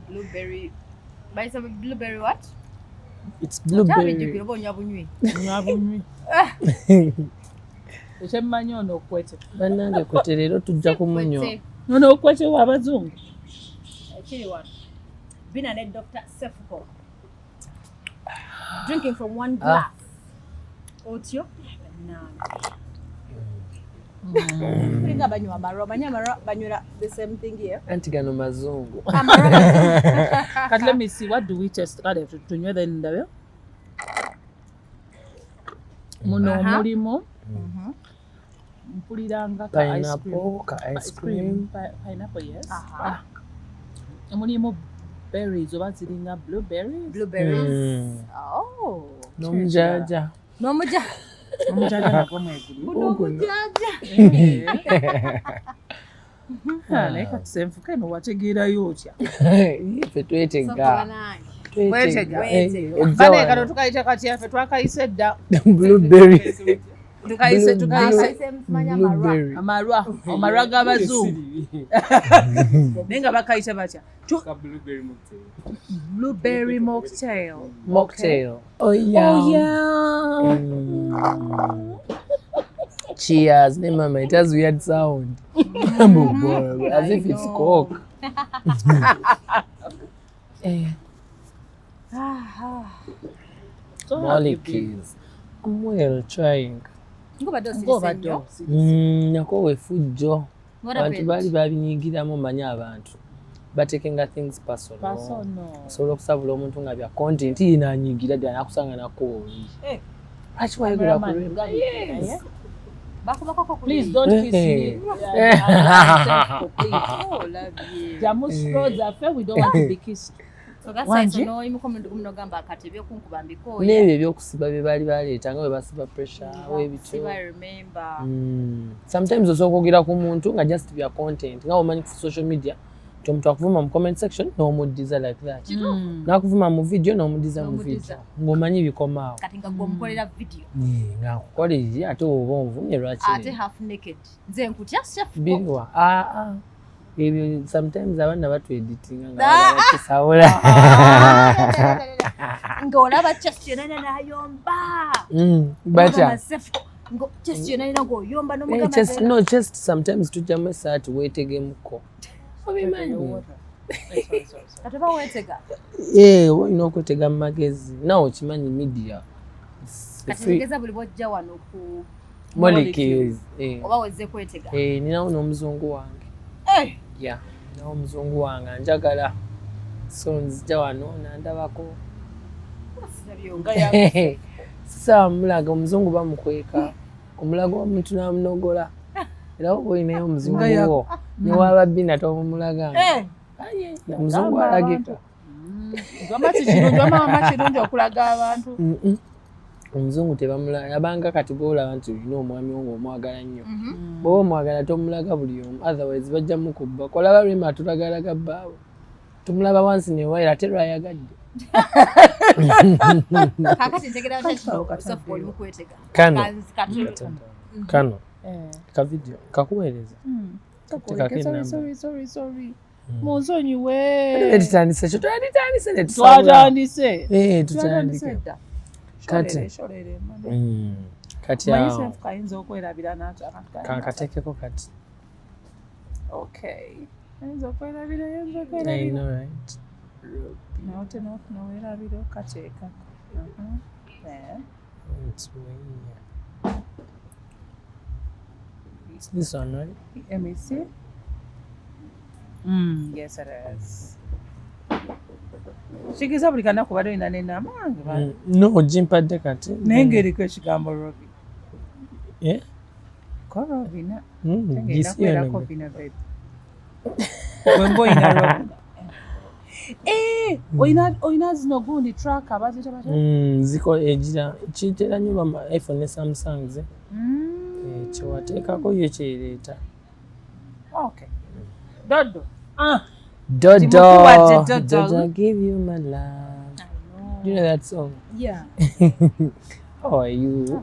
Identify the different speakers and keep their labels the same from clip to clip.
Speaker 1: Blueberry. By some blueberry what?
Speaker 2: It's blueberry.
Speaker 3: Ekyemanyi ono okwete.
Speaker 2: Bannange kwete leero tujja kumunywa.
Speaker 3: Ono okwete w'abazungu.
Speaker 1: Ekiri wano. Bina ne Dr. Sefuko. Drinking from one glass. Otyo? Kulinga banywa amarwa. Banywa the same thing here.
Speaker 2: Anti gano mazungu.
Speaker 3: Kati let me see, what do we test? Kale tunywe then ndabe. Muno mulimo. Mpuliranga ka ice cream. Pineapple, yes. Mulimu berries oba ziringa
Speaker 1: blueberries. Oh.
Speaker 2: N'omujaja.
Speaker 3: Omujaja nagwo mweguli. Naye kati Senfuka eno wategeerayo otya?
Speaker 2: Ffe twetega.
Speaker 3: Bane kano tukayita kati yaffe twakayise dda.
Speaker 2: Blueberry.
Speaker 3: Tukayise amarwa g'abazungu. Naye nga bakayita batya? Blueberry mocktail.
Speaker 2: Oh yeah. Cheers. Name mama, it has weird sound. As if it's Coke. Molecules. I'm well trying. Nako wefujjo. Abantu bali babinyigiramu manyi abantu. Batekenga things personal. Osobola okusabula omuntu nga bya content yinanyigira ddala nakusanga nakooyi. Lwaki wayogera ku yes.
Speaker 3: Please don't kiss me. Jamus roads are fair, we don't want to be kissed.
Speaker 1: So that's why no imukomundo kumnogamba akati byokunkuba mbikoya.
Speaker 2: Nebyo byokusiba bye bali baleeta nga bwe basiba pressure webito.
Speaker 1: I remember.
Speaker 2: Sometimes osobola okwogera ku muntu nga just bya content nga omanyi ku social media omuntu akuvuma mu comment section n'omuddiza like that. Nakuvuma mu video n'omuddiza mu video. Ng'omanyi bikomaawo.
Speaker 1: Kati nga gwomukolera video.
Speaker 2: Nga nkukolera ate oba onvumye lwaki?
Speaker 1: Ate half naked. Nze nkutya chef.
Speaker 2: Biriwa. Ebyo sometimes abaana batweditinga nga bakisawula.
Speaker 1: Ng'olaba chest yonna n'ayomba.
Speaker 2: Batya.
Speaker 1: Chest yonna n'agoyomba n'omugamba.
Speaker 2: No, chest sometimes tujjamu esaati weetegemuko.
Speaker 1: Kati oba weetega?
Speaker 2: Olina okwetega mu magezi. Nawe okimanyi media.
Speaker 1: Kati ntegeza buli bw'ojja wano ku
Speaker 2: molecules.
Speaker 1: Oba wezze kwetega?
Speaker 2: Ninawo n'omuzungu wange. Yeah, ninawo omuzungu wange njagala. So nzija wano nandabako. Sasa mulaga omuzungu bamukweka. Omulaga omuntu n'amunogola. Era oba olinayo omuzungu wo. Newaba bina tomulaga. Omuzungu alagika.
Speaker 3: Mama kirungi okulaga abantu.
Speaker 2: Omuzungu tebamulaga. Yabanga kati bw'olaba nti olina omwami wo ng'omwagala nnyo. Bw'oba omwagala tomulaga buli omu. Otherwise bajja mukubba. Kolaba Rema atulagalaga bbaawe. Tumulaba wansi newaira ate lwayagadde.
Speaker 1: Kakati ntegera Sefuko oli mukwetega.
Speaker 2: Kano. Ka video. Kakuweereza.
Speaker 3: Sorry. Muzonyiwe.
Speaker 2: Tutandise. Tutandise. Kati awo.
Speaker 3: Kayinza okwerabira n'ato abantu.
Speaker 2: Kankateekeko kati.
Speaker 3: Okay. Kayinza okwerabira.
Speaker 2: I know, right?
Speaker 3: Nawote nowerabira okateeka.
Speaker 2: It's way. It's this one, right?
Speaker 3: Let me see. Yes, it is. Kigeza buli kanaku bado ina nena amange.
Speaker 2: No, jimpadde kati.
Speaker 3: Nengeriko ekigambo Robi.
Speaker 2: Yeah?
Speaker 3: Ko Robina.
Speaker 2: Gisiyo
Speaker 3: Robina baby. Wembo ina Robi. Oyina zino gundi track abazita bata?
Speaker 2: Ziko ejira. Kitera nnyo ba iPhone ne Samsung ze. Kyewateekako ye kyereeta.
Speaker 3: Okay. Dodo.
Speaker 2: Dodo, give you my love. Do you know that song?
Speaker 1: Yeah.
Speaker 2: How are you?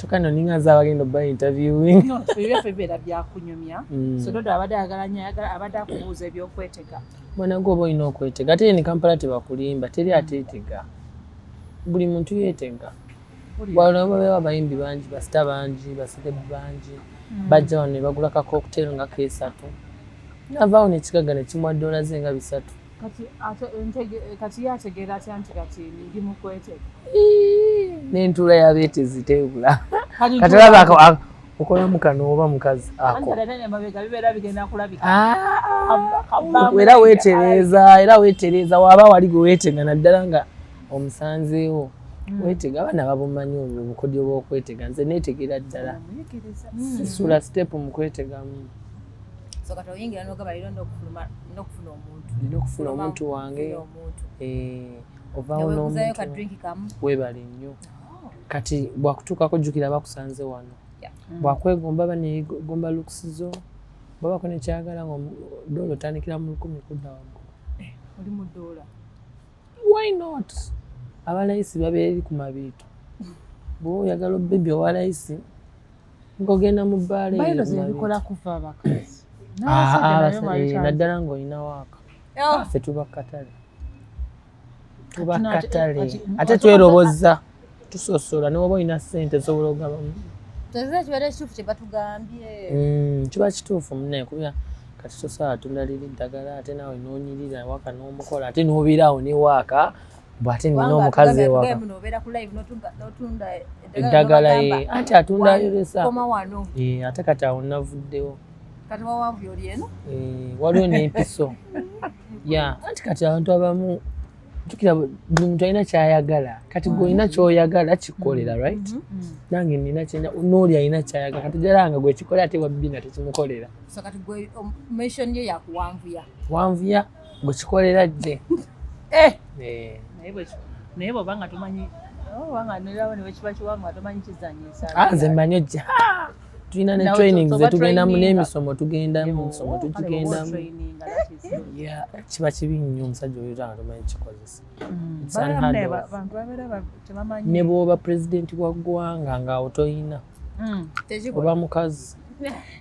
Speaker 2: Tukano ninga za bagenda ba interviewing.
Speaker 3: No, ebyaffe bera byakunyumya. So dodo abadde abadde akubuuza ebyokwetega.
Speaker 2: Mwana gwo boyina okwetega. Ate ni Kampala tebakulimba, teri ateetega. Buli muntu yeetega. Waliwo babeera abayimbi bangi, basita bangi, basitebu bangi. Bajja wano ne bagula ka cocktail nga keesatu. Navaawo n'ekigagga ne kimwa $3 300.
Speaker 3: Kati yategeera atya nti kati ndi mu kwetega.
Speaker 2: N'entula yabeetezi teebula. Kati olaba okolamu kano oba mukazi ako. Era weetereeza waba wali gwe weetega naddala nga omusanzeewo. Weetega abaana babumanyi obwo obukodyo bw'okwetega. Nze neetegera ddala. Sisula step mu kwetegamu.
Speaker 1: So kati oyingira n'ogamba lero n'okufuna omuntu.
Speaker 2: N'okufuna omuntu wange. Ovaawo n'omuntu. Weebale nnyo. Kati bwakutuukako jjukira bakusanze wano. Bwakwegomba baneegomba lukusizo. Babako nekyagala nga $1 otandikira mu 10 kudda waggulu.
Speaker 3: Oli mu $1.
Speaker 2: Why not? Abalayisi babeeri ku mabiito. Bw'oyagala obbebbi owalayisi ng'ogenda mu bbaala eyo.
Speaker 3: Bayirozi ebikola kuva abakazi.
Speaker 2: Naddala ng'olina waaka. Ffe tuba katale. Tuba katale. Ate tweroboza. Tusosola n'oba olina ssente zobola ogabamu.
Speaker 1: Kiba kituufu kye batugambye.
Speaker 2: Kiba kituufu munne kubira kati tosobola tunda liri ddagala ate naawe n'onyirira waka n'omukola ate n'obeeraawo ne waaka bw'ate nina omukazi ewaka. Eddagala anti atunda ayolesa. Ate kati awo navuddewo.
Speaker 1: Kati wawanvu oli eno?
Speaker 2: Waliwo n'empiso. Anti kati abantu abamu jjukira buli muntu alina ky'ayagala. Kati gw'olina ky'oyagala kikolera, right? Nange nina n'oli alina ky'ayagala. Kati jalanga gwe kikolera ate wabbina tekimukolera.
Speaker 1: So kati gwe mention yo yakuwanvuya.
Speaker 2: Wanvuya gwe kikolera gye.
Speaker 3: Naye bw'oba nga tomanyi wanga nerawo ne wekiba kiwanga tomanyi kizanyiisa.
Speaker 2: Nze mmanyi ojja. Tulina ne training ze tugendamu n'emisomo tugendamu misomo tugigendamu. Kiba kibi nnyo omusajja oyo tanga tomanyi kikozesa. Ne bw'oba pulezidenti wa ggwanga ng'awo toyina. Oba mukazi.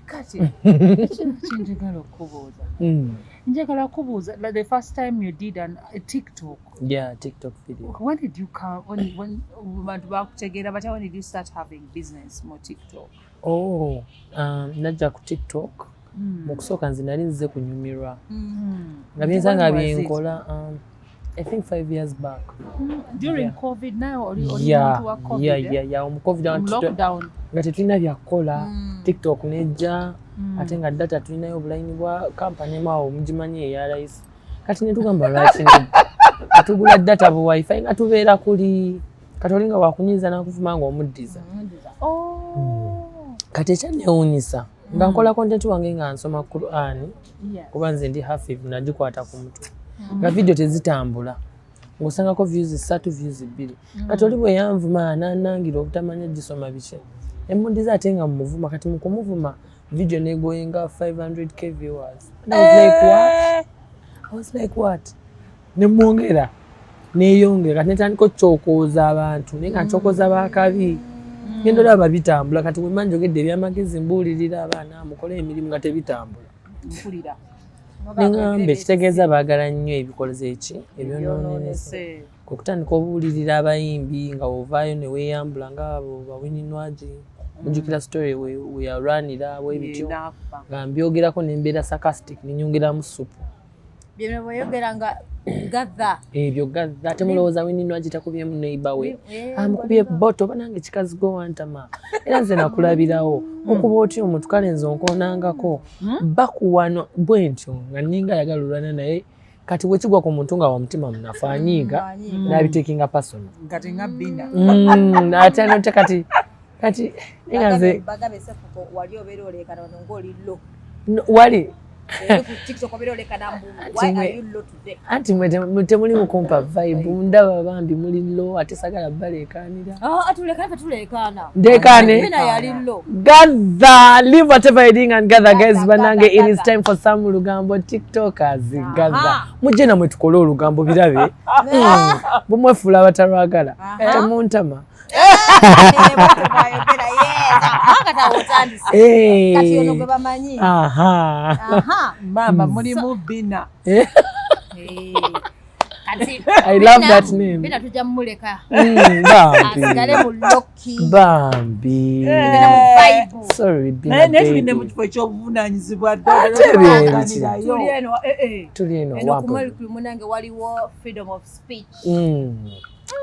Speaker 3: Kati kinjagala okubuuza. Njagala kubuuza the first time you did a TikTok.
Speaker 2: TikTok video.
Speaker 3: When did you come when bantu bakutegeera batya when did you start having business mu TikTok?
Speaker 2: Najja ku TikTok mu kusooka nze nali nzize kunyumirwa nga byensanga byenkola I think 5 years back.
Speaker 3: During COVID now or COVID?
Speaker 2: Mu COVID
Speaker 3: lockdown.
Speaker 2: Nga tetulina byakukola TikTok nejja ate nga data tulinayo obulayini bwa kampani maawo mugimanyi eya layisi. Kati ne tugamba lwaki tugula data bu wifi nga tubeera kuli kati olinga wakunyiza nakuvuma nga omuddiza. Kati ekyanneewuunyisa nga nkola content wange nga nsoma Qur'an kuba nze ndi hafiz nagikwata ku mutwe nga video tezitambula ng'osangako views 3 views 2 kati oli bwe yanvuma nanangira obutamanya gisoma biki emmundiza ate nga mumuvuma kati mu kumuvuma video negoyenga 500k viewers. I was like what? Nemwongera neyongera netandika okyokooza abantu naye nga nkyokooza bakabi ngendo laba bitambula kati wemba njogedde ebyamagezi mbuulirira abaana mukole emirimu nga tebitambula
Speaker 3: mpulira
Speaker 2: neŋŋambe kitegeeza baagala nnyo ebikolezo eki ebyonoonese okutandika obuulirira abayimbi nga ovaayo ne weeyambula ngaabo bawininwagi mujjukira story weyalwanira webityo nga mbyogerako nembeera sarcastic nenyongeramu supu
Speaker 1: byeboyogera nga gatha
Speaker 2: ebyo gatha temulowooza wininwagi takubyemu neighbor we amukubye boto banange kikazi go wantama era nze nakulabirawo okuba otyo omuntu kale nze onkoonangako bakuwano bwe ntyo nga ninga ayagala olwana naye kati bwekigwa ku muntu nga wamutima munafaanyiga nabitekinga personal
Speaker 3: kati nga bina
Speaker 2: ate anote kati nga nze
Speaker 1: bagabe sefuko wali obeera olekana ng'oli lo
Speaker 2: wali
Speaker 1: TikTok obeera olekana mbu why are you low today
Speaker 2: anti mwe temuli mukumpa vibe ndaba bambi muli lo ate sagala baleekaanira
Speaker 1: tulekana
Speaker 2: ndekaane
Speaker 1: bina yali lo
Speaker 2: gather leave whatever you're doing and gather guys banange it is time for some lugambo tiktokers gather mujje namwe tukole olugambo birabe bumwefuula abatalwagala temuntama
Speaker 1: Kati ono gwe bamanyi.
Speaker 3: Mama mulimu bina.
Speaker 2: I love that name.
Speaker 1: Bina tujja muleka.
Speaker 2: Bambi.
Speaker 1: Asigale mu Loki.
Speaker 2: Bambi.
Speaker 1: Bina mu vibe.
Speaker 2: Sorry, Bina.
Speaker 3: Naye mu kifo ky'obuvunanyizibwa
Speaker 2: tulieno
Speaker 1: eno kumaliku munange waliwo freedom of speech.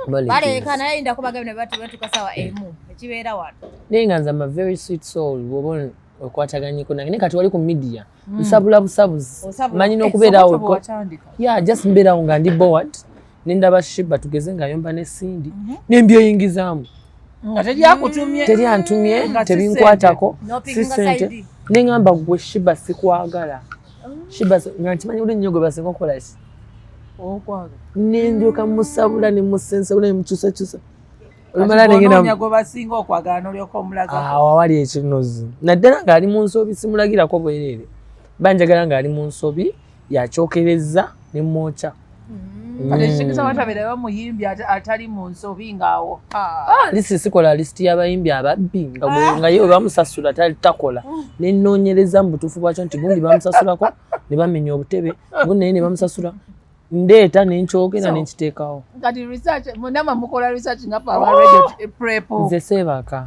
Speaker 1: Baleka naye inda kubaga bino batukasawa emu ekibeera wano.
Speaker 2: Nenga nze am very sweet soul wobona okwataganyiko nange ne kati wali ku media usabula busabuzi manyi n'okubeerawo yeah just mbeerawo nga ndi bored nendaba Shiba tugeze ng'ayomba ne Cindy nembyoyingizaamu
Speaker 3: nga
Speaker 2: teryantumye tebinkwatako si sente neŋŋamba gwe Shiba sikwagala Shiba nga nkimanyi buli nnyo gwe basinga okukola ki nendyoka musabula ne musensabula ne mukyusakyusa awali ekinozi naddala ng'ali mu nsobi simulagirako bwereere banjagala ng'ali mu nsobi yakyokereza ne mwokya lisi sikola lisiti y'abayimbi ababbi nga ye bamusasula takola nenoonyereza mu butuufu bwakyo nti gundi bamusasulako ne bamenya obutebe gundi naye ne bamusasula ndeeta nenkyogera nenkiteekawo nze seebaka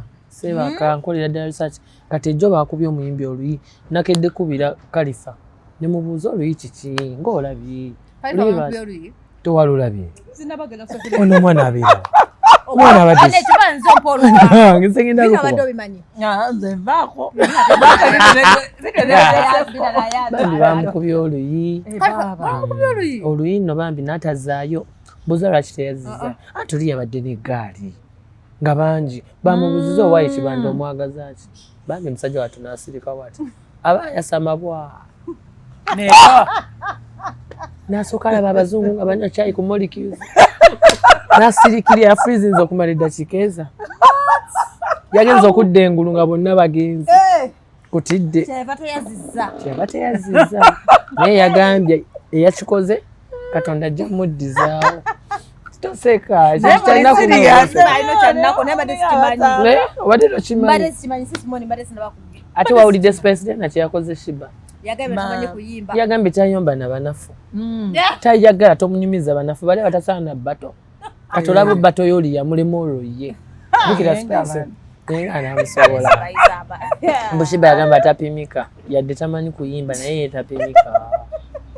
Speaker 2: nkolera ddala research kati ejjo baakubye omuyimbi oluyi nakedde kubira Kalifa ne mubuuza oluyi kiki ng'olabye towalulabye ono omwana abeera omwana abadde bambi bamukubye oluyi nno bambi n'atazaayo buuza lwaki teyaziza tuli yabadde n'eggaali nga bangi bamubuuziza owaayo ekibanda omwagaza ki bambi musajja wattu n'asirikawo ati aba yasamabwa n'asooka alaba abazungu nga banywa caayi ku molecules n'asirikirya yafrizinze okumala eddakiika eza yagenza okudda engulu nga bonna bagenzi kutidde kyava teyazizza naye yagambye eyakikoze Katonda ajja muddizaawo toseka obadde tokimanyi ate wawulidde Spice Dena kyeyakoze Shiba yagambye tayomba na banafu tayagala tomunyumiza banafu bali batasaana bato katolabo bato yoli yamulemu olwoye bukira Spice naye anamusobola Shiba yagamba atapimika yadde tamanyi kuyimba naye tapimika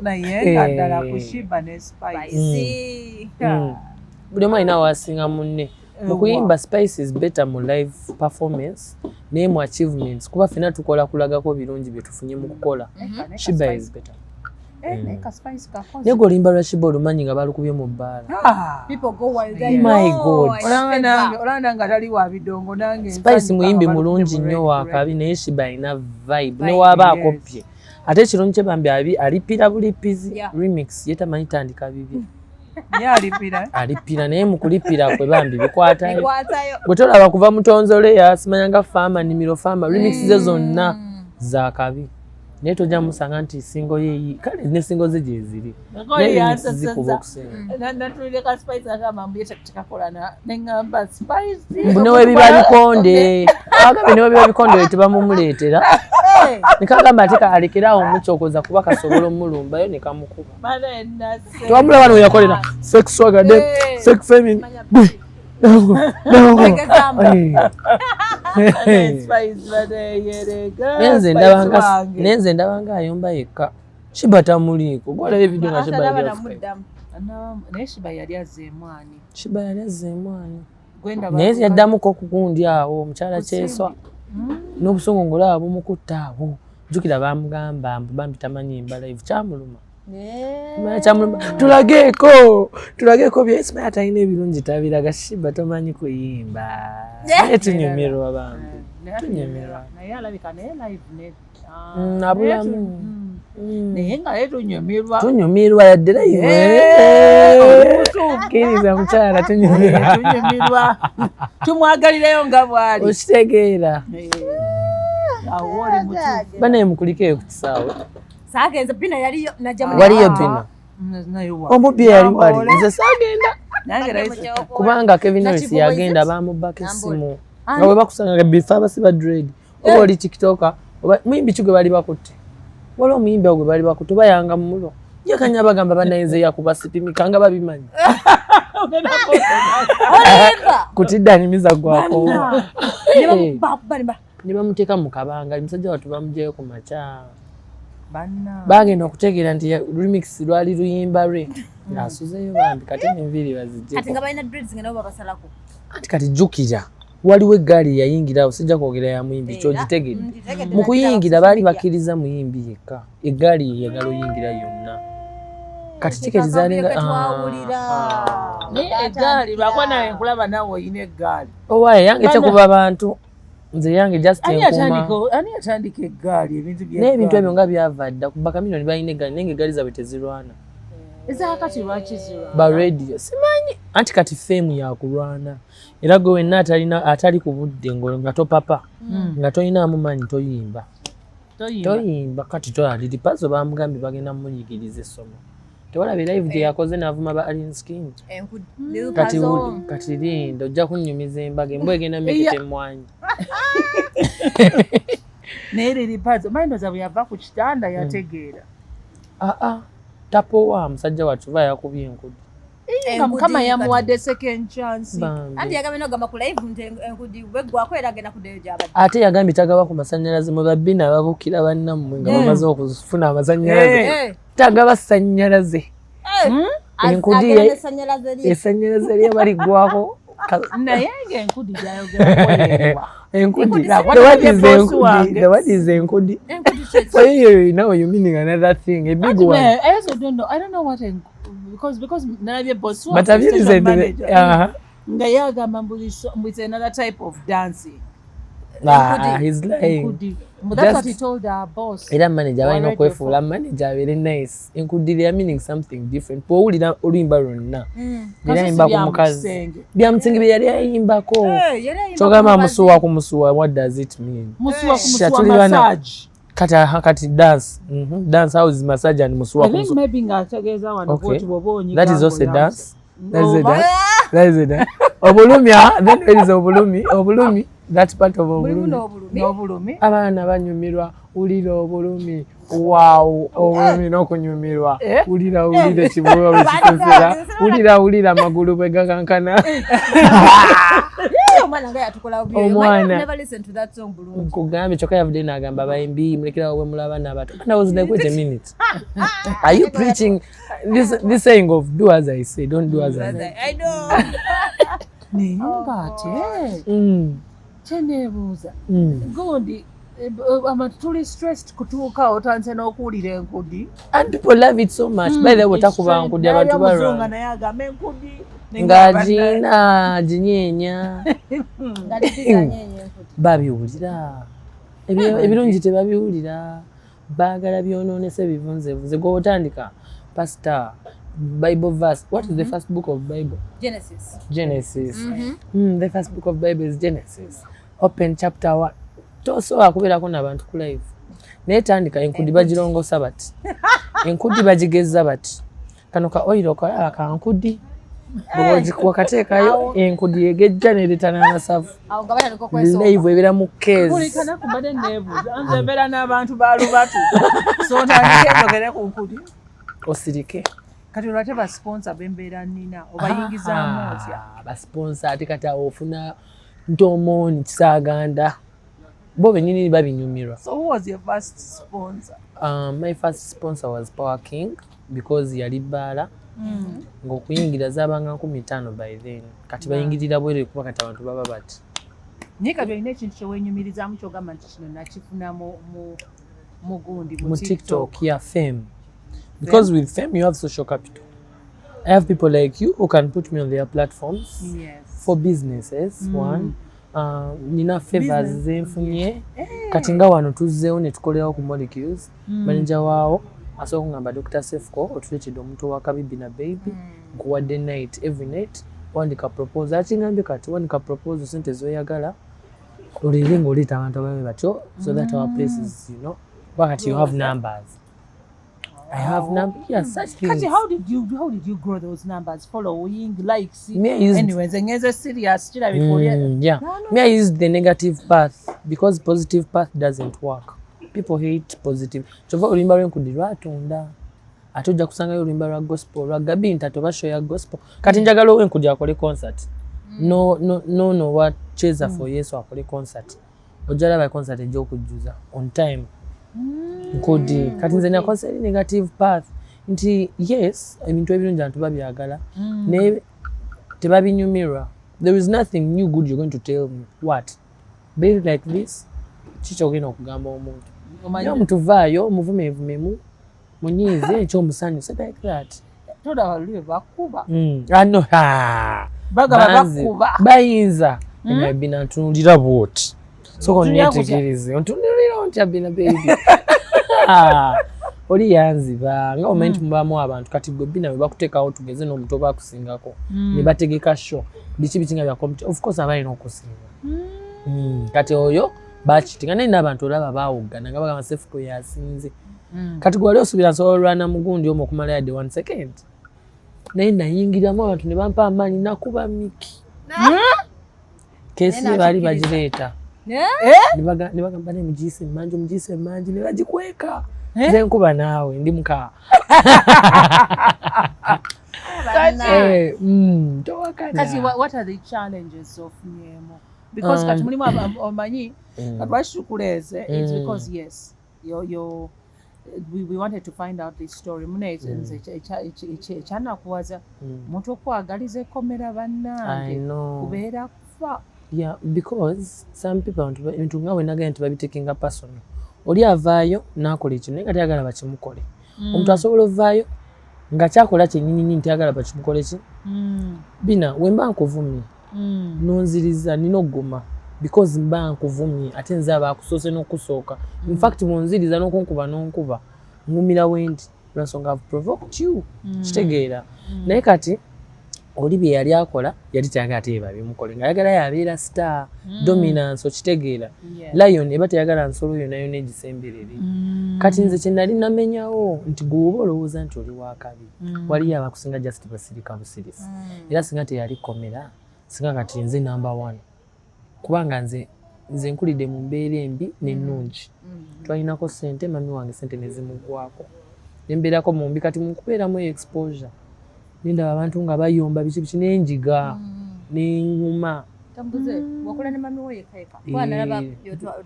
Speaker 3: naye ddala ku Shiba ne Spice
Speaker 2: buli omu alina waasinga munne mu kuyimba Spice is better mu live performance naye mu achievements kuba ffenna tukola kulagako birungi bye tufunye mu kukola Shiba is better naye gweolimba lwa Shiba olumanyi nga balukubye mu bbaala my god
Speaker 3: olanda nga tali wa bidongo nange
Speaker 2: Spice muyimbi mulungi nnyo wakabi naye Shiba alina vibe newaaba akoppye ate ekirungi kye bambi alipira bulipizi remix ye tamanyi tandika bibye alipira naye mu kulipira kwe bambi bikwatayo bwe tolaba kuva Mutonzoleya simanyanga Faama Nimiro Faama remix ze zonna za kabi naye tojja musanga nti singo yeeyi kale ne singo ze gye ziri zikuba okusinga newebiba bikonde agambe newebiba bikonde we tebamumuleetera nekagamba ate alekerawo omukyokoza kuba kasobola omulumbayo nekamukuba tewamula wano weyakolera sexwagade sex femin nenze ndaba nga ayomba yekka Shiba tamuliiko gwalayo evidiyo nga
Speaker 3: Shiba yali azzeemwani
Speaker 2: naye yaddamuko okugundi awo omukyala Kyeswa n'obusongongolo abo bumukutta awo jjukira bamugamba bambi tamanyi live kyamuluma tulageeko byesima atalina ebirungi tabiraga Shiba tomanyi kuyimba naye tunyumirwa bambi tunyumirwa abulamu
Speaker 3: naye nga ye
Speaker 2: tunyumirwa yadde live kkiriza mukyala tunyumirwa
Speaker 3: tumwagalireyo nga bwali
Speaker 2: okitegeera banaye mukulikeyo ku kisaawe waliyo Bina omubbi yali wali nze saagenda kubanga Kevin Harris yagenda bamubbako essimu nga bwe bakusanga bifa abasiba dread oba oli tiktoker oba muyimbi ki gwe bali bakutte waliwo omuyimbi awo gwe bali bakutte oba yanga mumulo yakanya bagamba banayinze yakuba sipimika nga babimanyi kutidda nimiza gwako ne bamuteeka mu kabanga musajja watu bamugyeyo ku makya bagenda okutegeera nti remix lwali luyimba lwe asuzeyo bambi kati enviiri bazigyeanti kati jjukira waliwo eggaali yayingira sijja kwogera ya muyimbi kyogitegedde mu kuyingira baali bakkiriza muyimbi yekka eggaali yeyagala oyingira yonna kati tiketi zalinga
Speaker 3: eggaali bakwa nawe nkulaba nawe oyina eggaali
Speaker 2: owaye yange tekuba bantu nze yange just enkuma
Speaker 3: ani yatandika eggaali
Speaker 2: n'ebintu ebyo nga byava dda ku bakamiliyoni balina eggaali naye eggaali zaabwe tezirwana
Speaker 3: ezakati lwaki zirwana
Speaker 2: ba radio simanyi anti kati fame yakulwana era gwe wenna atali ku budde nga topapa nga toyinaamu manyi toyimba kati toyaliri pazo bamugambye bagenda munyigiriza essomo tewalaba live gye yakoze n'avuma ba Alien Skin kati linda ojja kunnyumiza embaga embwa egenda mekete emmwanyi
Speaker 3: naye liri pazo mayindoza bwe yava ku kitanda yategeera
Speaker 2: tapowa musajja wattu va yakubye enkudi
Speaker 3: nga mukama yamuwadde second chance
Speaker 2: ate yagambye tagaba ku masannyalaze mwe babbina ababukira bannammwe nga bamaze okufuna amasannyalaze tagaba sannyalaze enkudi esannyalaze lye baligwako
Speaker 3: naye ng'enkudi gyayogera
Speaker 2: enkudi what is enkudi for you now you meaning another thing a big one
Speaker 3: I also don't know what because nalabye boss
Speaker 2: but have you listened to
Speaker 3: nga yagamba with another type of dancing
Speaker 2: he's lying
Speaker 3: that's what he told our boss
Speaker 2: era manager balina okwefuula manager abeere nice enkudiri ya meaning something different bw'owulira oluyimba lwonna lyayimba ku mukazi byamusingi bye yali ayimbako kyogamba musuwa ku musuwa what does it mean
Speaker 3: musuwa ku musuwa massage
Speaker 2: kati dance dance house massage and musuwa ku musuwa
Speaker 3: maybe ngategeeza wano bwoti bw'obonyi
Speaker 2: that is also dance that is a dance obulumya then there is obulumi that part of obulumi abaana banyumirwa ulira obulumi wow obulumi n'okunyumirwa ulira ekibuga bwe kikosera ulira amagulu bwe gakankana omwana nkugambye kyokka yavudde n'agamba abayimbi mulekerawo bwe mulaba n'abato and I was like wait a minute are you preaching this saying of do as I say don't do as I say
Speaker 1: I know
Speaker 3: naye ng'ate kyeneebuuza gundi abantu tuli stressed kutuuka otanze n'okuwulira enkudi
Speaker 2: and people love it so much by the way otakuba nkudi abantu
Speaker 3: balwa naye agamba enkudi
Speaker 2: ng'agina ginyeenya babiwulira ebirungi tebabiwulira baagala byonoonese bivunzevunze gwe otandika pastor Bible verse. What is the first book of Bible? Genesis. The first book of Bible is Genesis. Open chapter 1. Tosobola kubeerako n'abantu ku live. Naye tandika enkudi bagirongosa bati. Enkudi bagigezza bati. Kano ka oil okalaba ka nkudi. Wakateekayo enkudi egejja n'ereeta n'amasavu. Live ebeera mu keezi.
Speaker 3: Kulikana kubadde neebuuza. Nze mbeera n'abantu ba lubatu. So ntandike njogere ku nkudi.
Speaker 2: Osirike.
Speaker 3: Kati olwate basponsa bembeera nnina obayingizaamu otya
Speaker 2: basponsa ate kati awo ofuna ntomooni kisaaganda bo bennyini babinyumirwa.
Speaker 3: So who was your first sponsor?
Speaker 2: My first sponsor was Power King because yali bbaala ng'okuyingira zaabanga 15 by then kati bayingirira bwereere kuba kati abantu baba bati
Speaker 3: naye kati olina ekintu kyeweenyumirizaamu kyogamba nti kino nakifuna mu gundi
Speaker 2: mu TikTok ya fame. Because with fame, you have social capital. I have people like you who can put me on their platforms for businesses. One, nina favors zenfunye. Katinga wano tuzzeewo ne tukolerawo ku molecules. Manager waawo asooka kungamba Dr. Sefco otuleetedde omuntu wa Kabibi na Baby. Nkuwadde night every night. Wandika proposal. Ati ngambye kati wandika proposal sente zoyagala. Olire ng'oleeta abantu ababe batyo so that our places, you know, wakati you have numbers. I have numbers. Yeah, such things.
Speaker 3: How did you grow those numbers? Following, likes?
Speaker 2: Anyways,
Speaker 3: and serious still before
Speaker 2: yeah. Me, I used the negative path because positive path doesn't work. People hate positive. Chova ulimba lwenkundi lwatonda. Ate ojja kusangayo oluyimba lwa gospel lwa Gabi Ntatoba show ya gospel. Kati njagala owenkudi akole concert. No what cheza for Yesu akole concert. Ojja laba concert ejja okujjuza on time. Nkudi kati nze nakoze negative path nti yes ebintu ebirungi abantu babyagala ne tebabinyumirwa. There is nothing new good you're going to tell me. What? Be like this. Chicho ogenda okugamba omuntu. Yo mutuvaayo muvumevumemu munyize ekyomusanyu say like that.
Speaker 3: Toda waliwe bakuba.
Speaker 2: Ano
Speaker 3: Bagaba bakuba.
Speaker 2: Bayinza. Nga bina tunulira bwoti. So netegereze ontunulira ontya bina baby. Oli yanziba nga omanyi mubamu abantu kati gwe bina bwe bakuteekawo tugeze n'omuntu oba akusingako ne bategeka show buli kibi kinga bya competition of course abalina okusinga kati oyo bakitinga naye n'abantu olaba baawuggana nga bagamba Sefuko yasinze kati gwe wali osubira nsobola olwana mugundi omu okumala yadde 1 second naye nayingiramu abantu ne bampa amaanyi nakuba miki kesi baali bagireeta ne bagamba ne mugiyise emmanji ne bagikweka nze nkuba naawe ndi muka
Speaker 3: Kasi what are the challenges of Nyemo? Because kati mulimu omanyi katwashukuleze it's because yes we wanted to find out this story muneze chana kuwaza muntu okwagaliza ekomera bannange kubeera kufa.
Speaker 2: Yeah, because some people into nga wenaga nti babitekinga personal. Oli avaayo nakola ekintu naye kati ayagala bakimukole. Omuntu asobola ovaayo nga kyakola kyennyini nti ayagala bakimukole ki? Bina wemba nkuvumye nonziriza nina ogguma because mba nkuvumye ate nze abakusoose n'okusooka. In fact munziriza n'okunkuba n'onkuba ngumira wendi lwansonga I've provoked you. Kitegeera naye kati oli bye yali akola yali tayagala teba bimukole nga yagala yabeera star dominance okitegeera lion eba tayagala nsolo yonna yonna egisemberere kati nze kye nali namenyawo nti gwoba olowooza nti oli wakabi waliyo abakusinga just basirika busirisi era singa teyali komera singa kati nze number 1 kubanga nze nkulidde mu mbeera embi n'ennungi twalinako ssente mami wange ssente nezimugwako nembeerako mumbi kati munkubeeramu exposure ninda abantu nga bayomba biki n'enjiga n'enguma.
Speaker 1: Tambuze wakola ne mami we yekeka kwa nalaba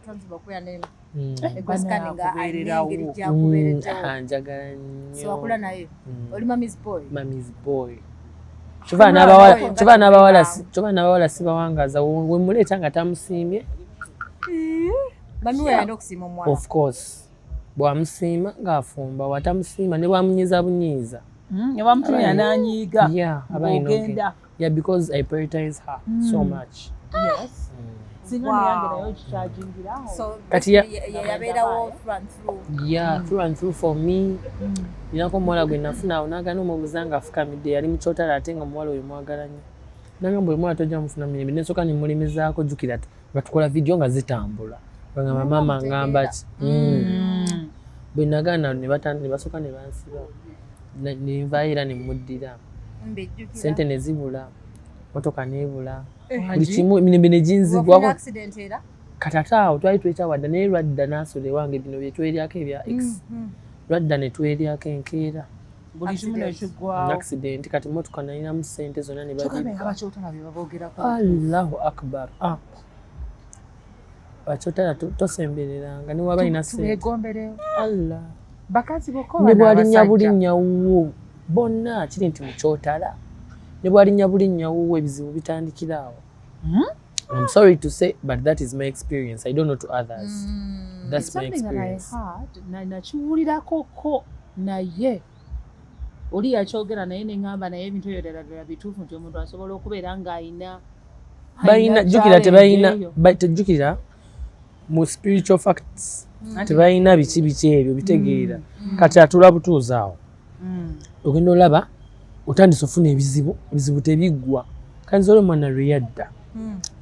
Speaker 1: twanziba kuya ne egoskani nga ayingiri jakubereja
Speaker 2: njagala nnyo
Speaker 1: so wakola naye oli mami's boy
Speaker 2: Chova n'abawala sibawangaza we muleeta nga tamusiimye
Speaker 1: mami we yenda okusiima omwana
Speaker 2: of course bwamusiima ng'afumba watamusiima ne bwamunyiza bunyiza
Speaker 3: Yabamutumya nanyiga.
Speaker 2: Ogenda. Yeah, because I prioritize her so much.
Speaker 3: Yes. Singa yange nayo chargingiraho.
Speaker 1: So kati yabeerawo through.
Speaker 2: Yeah, through and through for me. Ninako mwala gwe nafuna onaga no mubuzanga afukamidde yali mukyotala ate nga mwala oyo mwagala nnyo. Nanga mbwe mwala tojja mufuna mirembe nesoka nimulimizaako jjukira batukola video nga zitambula. Banga mama ngamba ki. Bwe nagana ne basoka ne bansiba. Ninvaira nimuddira sente nezibula motoka nebula buli kimu emirembe neginzigwako katataawo twali twetawadda naye lwadda naasole wange bino bye tweryako ebya x lwadda ne tweryako enkeera
Speaker 3: buli kimu nekigwawo
Speaker 2: accident kati motoka nalinamu sente zonna ne Allahu akbar bakyotala tosembereranga niwe abalina sente Allah
Speaker 3: bakazi bokoba
Speaker 2: ne bwalinnya bulinnya wuwo bonna kiri nti mukyotala ne bwalinnya bulinnya wuwo ebizibu bitandikiraawo. I'm sorry to say but that is my experience. I don't know to others. That's my experience.
Speaker 3: Nakiwulirakoko naye oli yakyogera naye neŋŋamba naye ebintu ebyo ddala bituufu nti omuntu asobola okubeera ng'ayina
Speaker 2: jjukira tejjukira mu spiritual facts tebalina biki ebyo bitegeera kati atula butuuzi awo ogenda olaba otandise ofuna ebizibu tebiggwa kanzi olwo omwana lwe yadda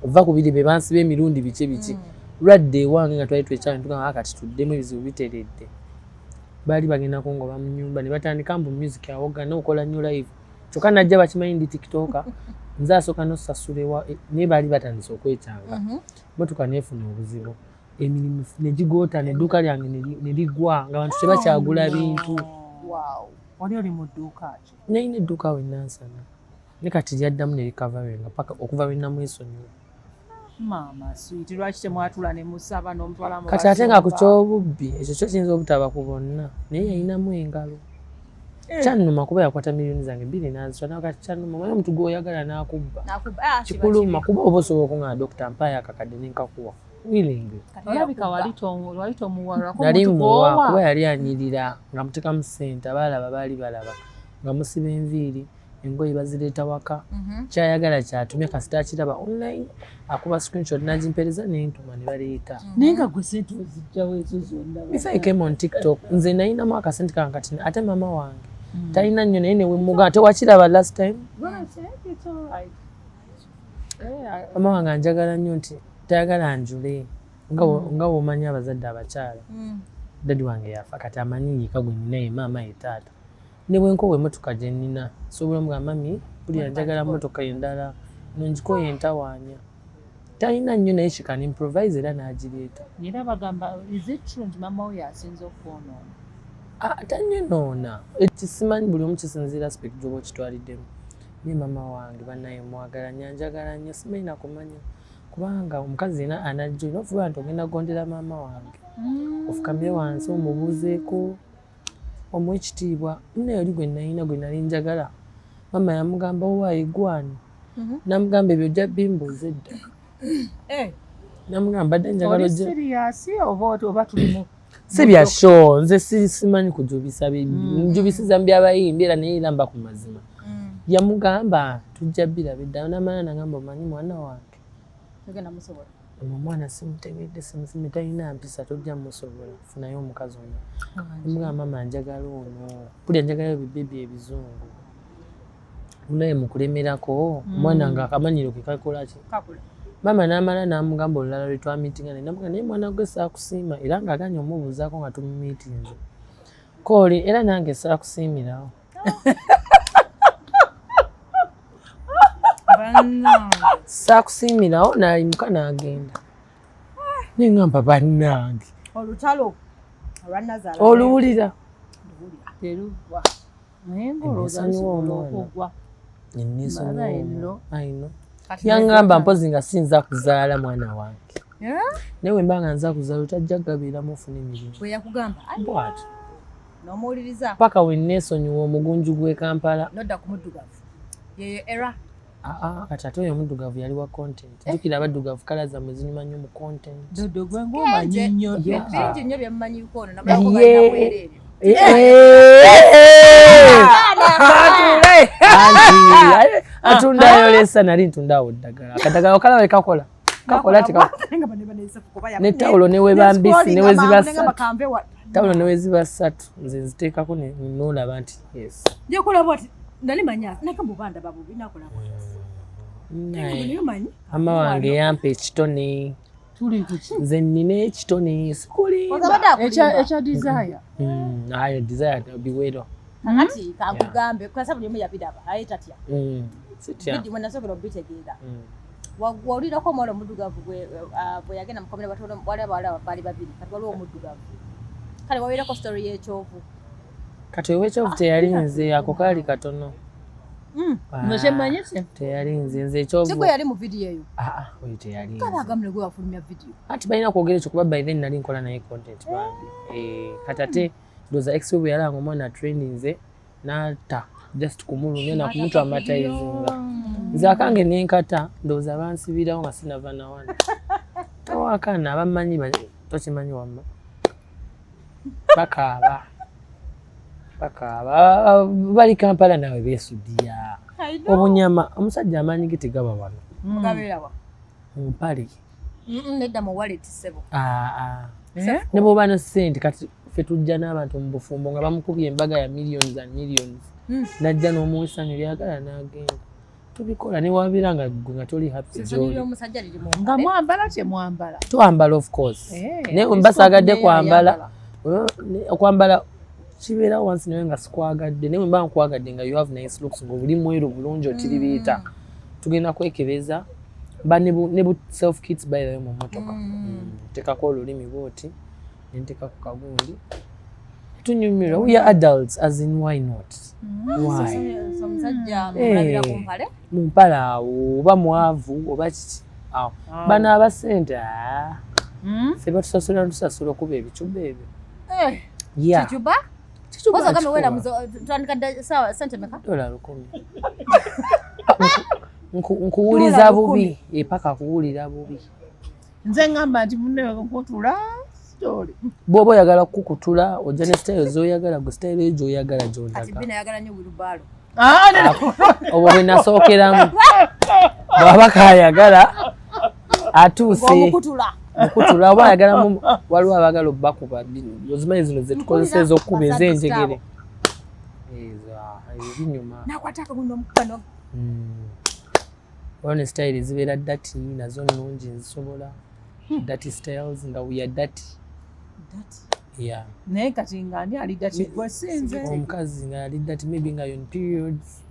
Speaker 2: ova ku biri be bansiba emirundi biki lwadde ewange nga twali twekyala netugamba kati tuddemu ebizibu biteredde baali bagenda kungoba mu nnyumba ne batandika mbu music awoga n'okola nnyo live kyokka najja bakimanyi ndi tiktoka nze asooka n'osasula naye baali batandise okwekyanga motoka neefuna obuzibu emirimu ne gigoota n'edduuka lyange ne liggwa nga bantu tebakyagula bintu.
Speaker 3: Wali oli mu dduuka ki?
Speaker 2: Nalina edduuka wennansana ne kati lyaddamu ne likavawenga paka okuva lwe namwesonyiwa.
Speaker 3: Maama sweet, lwaki temwatula ne musaba n'omutwala mu
Speaker 2: kati ate nga ku kyobubbi ekyo kyo kiyinza obutaba ku bonna naye yalinamu engalo. Kyannuma kuba yakwata miliyoni zange 2 n'azitwala naye kati kyannuma mwana omuntu gw'oyagala n'akubba kikuluma kuba oba osobola okuŋŋana dokita mpaayo akakadde nenkakuwa wiringi.
Speaker 3: Olabika wali tomuwalako
Speaker 2: nali muwa kuba yali anyirira nga mutekamu ssente balaba baali balaba nga musiba enviiri engoye bazireeta waka kyayagala kyatumye kasita akiraba online akuba screenshot n'agimpereza n'entuma ne baleeta.
Speaker 3: Naye nga gwe sente ozijjawo ezo zonna.
Speaker 2: Before I came on TikTok nze nalinamu akasente kange kati ate mama wange talina nnyo naye newemmuga tewakiraba last time. Mama wange anjagala nnyo nti tayagala anjule nga bw'omanyi abazadde abakyala. Dadi wange yafa kati amanyi yika gwe nina ye maama ye taata. Ne bwe nkowa emmotoka gye nnina sobola omugamba mami buli anjagala mmotoka endala nongiko yentawaanya. Talina nnyo naye she can improvise era n'agireeta.
Speaker 3: Era bagamba is it true nti mama we asinze okwonoona?
Speaker 2: Tannyonoona ekisimanyi buli omu kisinziira speak gy'oba okitwaliddemu. Naye mama wange bannaye mwagala nnyo anjagala nnyo simanyi nakumanya kubanga omukazi yena anajja olina ofuba nti ogenda gondera maama wange ofukamire wansi omubuuzeeko omuwa ekitiibwa. Munaye oli gwe nalina gwe nali njagala mama yamugamba owaayi gwani namugamba ebyo ojja bimbuuza edda namugamba dda njagala
Speaker 3: oba tulimu
Speaker 2: si bya show nze simanyi kujubisa njubisiza mbyabayimbi era naye iramba ku mazima. Yamugamba tujja biraba edda namala nagamba omanyi mwana wange omwana simutegedde simusime talina mpisa tojja musobola funayo omukazi ono. Namugamba mama njagala ono buli anjagala ebibebi ebizungu munaye mukulemerako omwana nga akamanyiro ke kakola ki. Mama n'amala n'amugamba olulala lwe twamiitinga namugamba naye mwana gwe saakusiima era ng'aganya omubuuzaako nga tumumiitinze kooli era nange saakusiimirawo. Saakusiimirawo n'alimuka n'agenda naye ngamba bannange
Speaker 1: olutalo olwanazaala
Speaker 2: oluwulira
Speaker 3: terugwa naye ng'olowooza lusobola okugwa.
Speaker 2: Ayino yangamba mpozi nga sinza kuzaala mwana wange naye bwe mbanga nza kuzaala otajja gabeeramu ofuna emirimu.
Speaker 1: Bwe yakugamba
Speaker 2: bw'ati
Speaker 1: n'omuwuliriza
Speaker 2: paka we neesonyiwa omugunju gw'e Kampala
Speaker 1: nodda ku muddugavu yeyo era.
Speaker 2: Kati ate oyo omuddugavu yali wa content jjukira abaddugavu kala zammwe zinyuma nnyo mu content.
Speaker 3: Dodo gwe ng'omanyi nnyo
Speaker 1: bingi nnyo bye mumanyiko ono nabalina bwereere
Speaker 2: atundayo lesa nali ntundawo ddagala akadagala okala we kakola netawulo newe mbisi newe ziba 3 tawulo newe ziba 3 nze nziteekako noolaba nti yes
Speaker 1: njekulaba ati nali manya nakambubanda babu binakola
Speaker 2: mama wange yampa ekitone nze nnina ekitone sikulimba
Speaker 3: ekya desire.
Speaker 2: Ayo desire biwero
Speaker 1: kakati kakugambe kwa sababu yemu yabidaba aye tatya
Speaker 2: sitya
Speaker 1: bidi mwana sobola obitegeera wawulirako omwana omuddugavu bwe yagenda mukomera batono wali abawala baali babiri kati waliwo omuddugavu kale wawulirako story y'ekyovu
Speaker 2: kati ow'ekyovu teyali nze ako kaali katono
Speaker 3: nokyemmanyise
Speaker 2: teyali nze ekyovu
Speaker 1: sigwe yali mu vidiyo eyo
Speaker 2: oyo teyali nze
Speaker 1: kabagamule gwe wafulumya vidiyo
Speaker 2: ati balina kwogera ekyo kuba by then nali nkola naye content bambi kati ate ndowooza ex bwe yalanga omwana atrendinze n'ata just kumulumya nakumutwa amatayizinga nze akange nenkata ndowooza bansibirawo nga sinava nawana towakana abamanyi tokimanyi wamma bakaaba bali Kampala nawe beesuddiya obunyama omusajja amaanyi ge tegaba wano mumpale
Speaker 1: nedda mu wallet sebo
Speaker 2: ne bw'oba no ssente kati ffe tujja n'abantu mu bufumbo nga bamukubye embaga ya millions and millions najja n'omuwisanyo lyagala n'agenda tubikola ne wabira nga gwe nga toli happy
Speaker 3: nga mwambala kyemwambala
Speaker 2: twambala of course naye mbasaagadde kwambala kibeera wansi naye nga sikwagadde naye mba nkwagadde nga you have nice looks ng'obuli mweru bulungi otiribiita tugenda kwekebeza ba ne bu self kits by the mu motoka tekako olulimi bwoti nenteka ku kagundi tunyumirwa we are adults as in why not why mumpala awo oba mwavu oba kiki awo bano abasente ffe batusasula tusasula okuba ebicuba ebyo
Speaker 1: kicuba koza kama wela tutandika sawa sente meka
Speaker 2: $10 nkuwuliza bubi epaka kuwulira bubi
Speaker 3: nze ngamba nti munne nkutula story
Speaker 2: bwoba oyagala kukutula ojja ne style zoyagala gwe style ejo oyagala gy'oyagala
Speaker 1: kati bina yagala nyo wilbaro
Speaker 2: obwo bwe nasookeramu bwaba kayagala atuuse mukutula oba ayagalamu waliwo abagala obbakuba ozimanyi zino zetukozesa ez'okkuba ez'enjegere ebinyuma
Speaker 1: nakwataka guno omukano
Speaker 2: olwo ne style zibeera dati nazo nnungi nzisobola dati styles nga we are dati
Speaker 3: naye kati nga ani ali dati gwesinze
Speaker 2: omukazi nga ali dati maybe nga on periods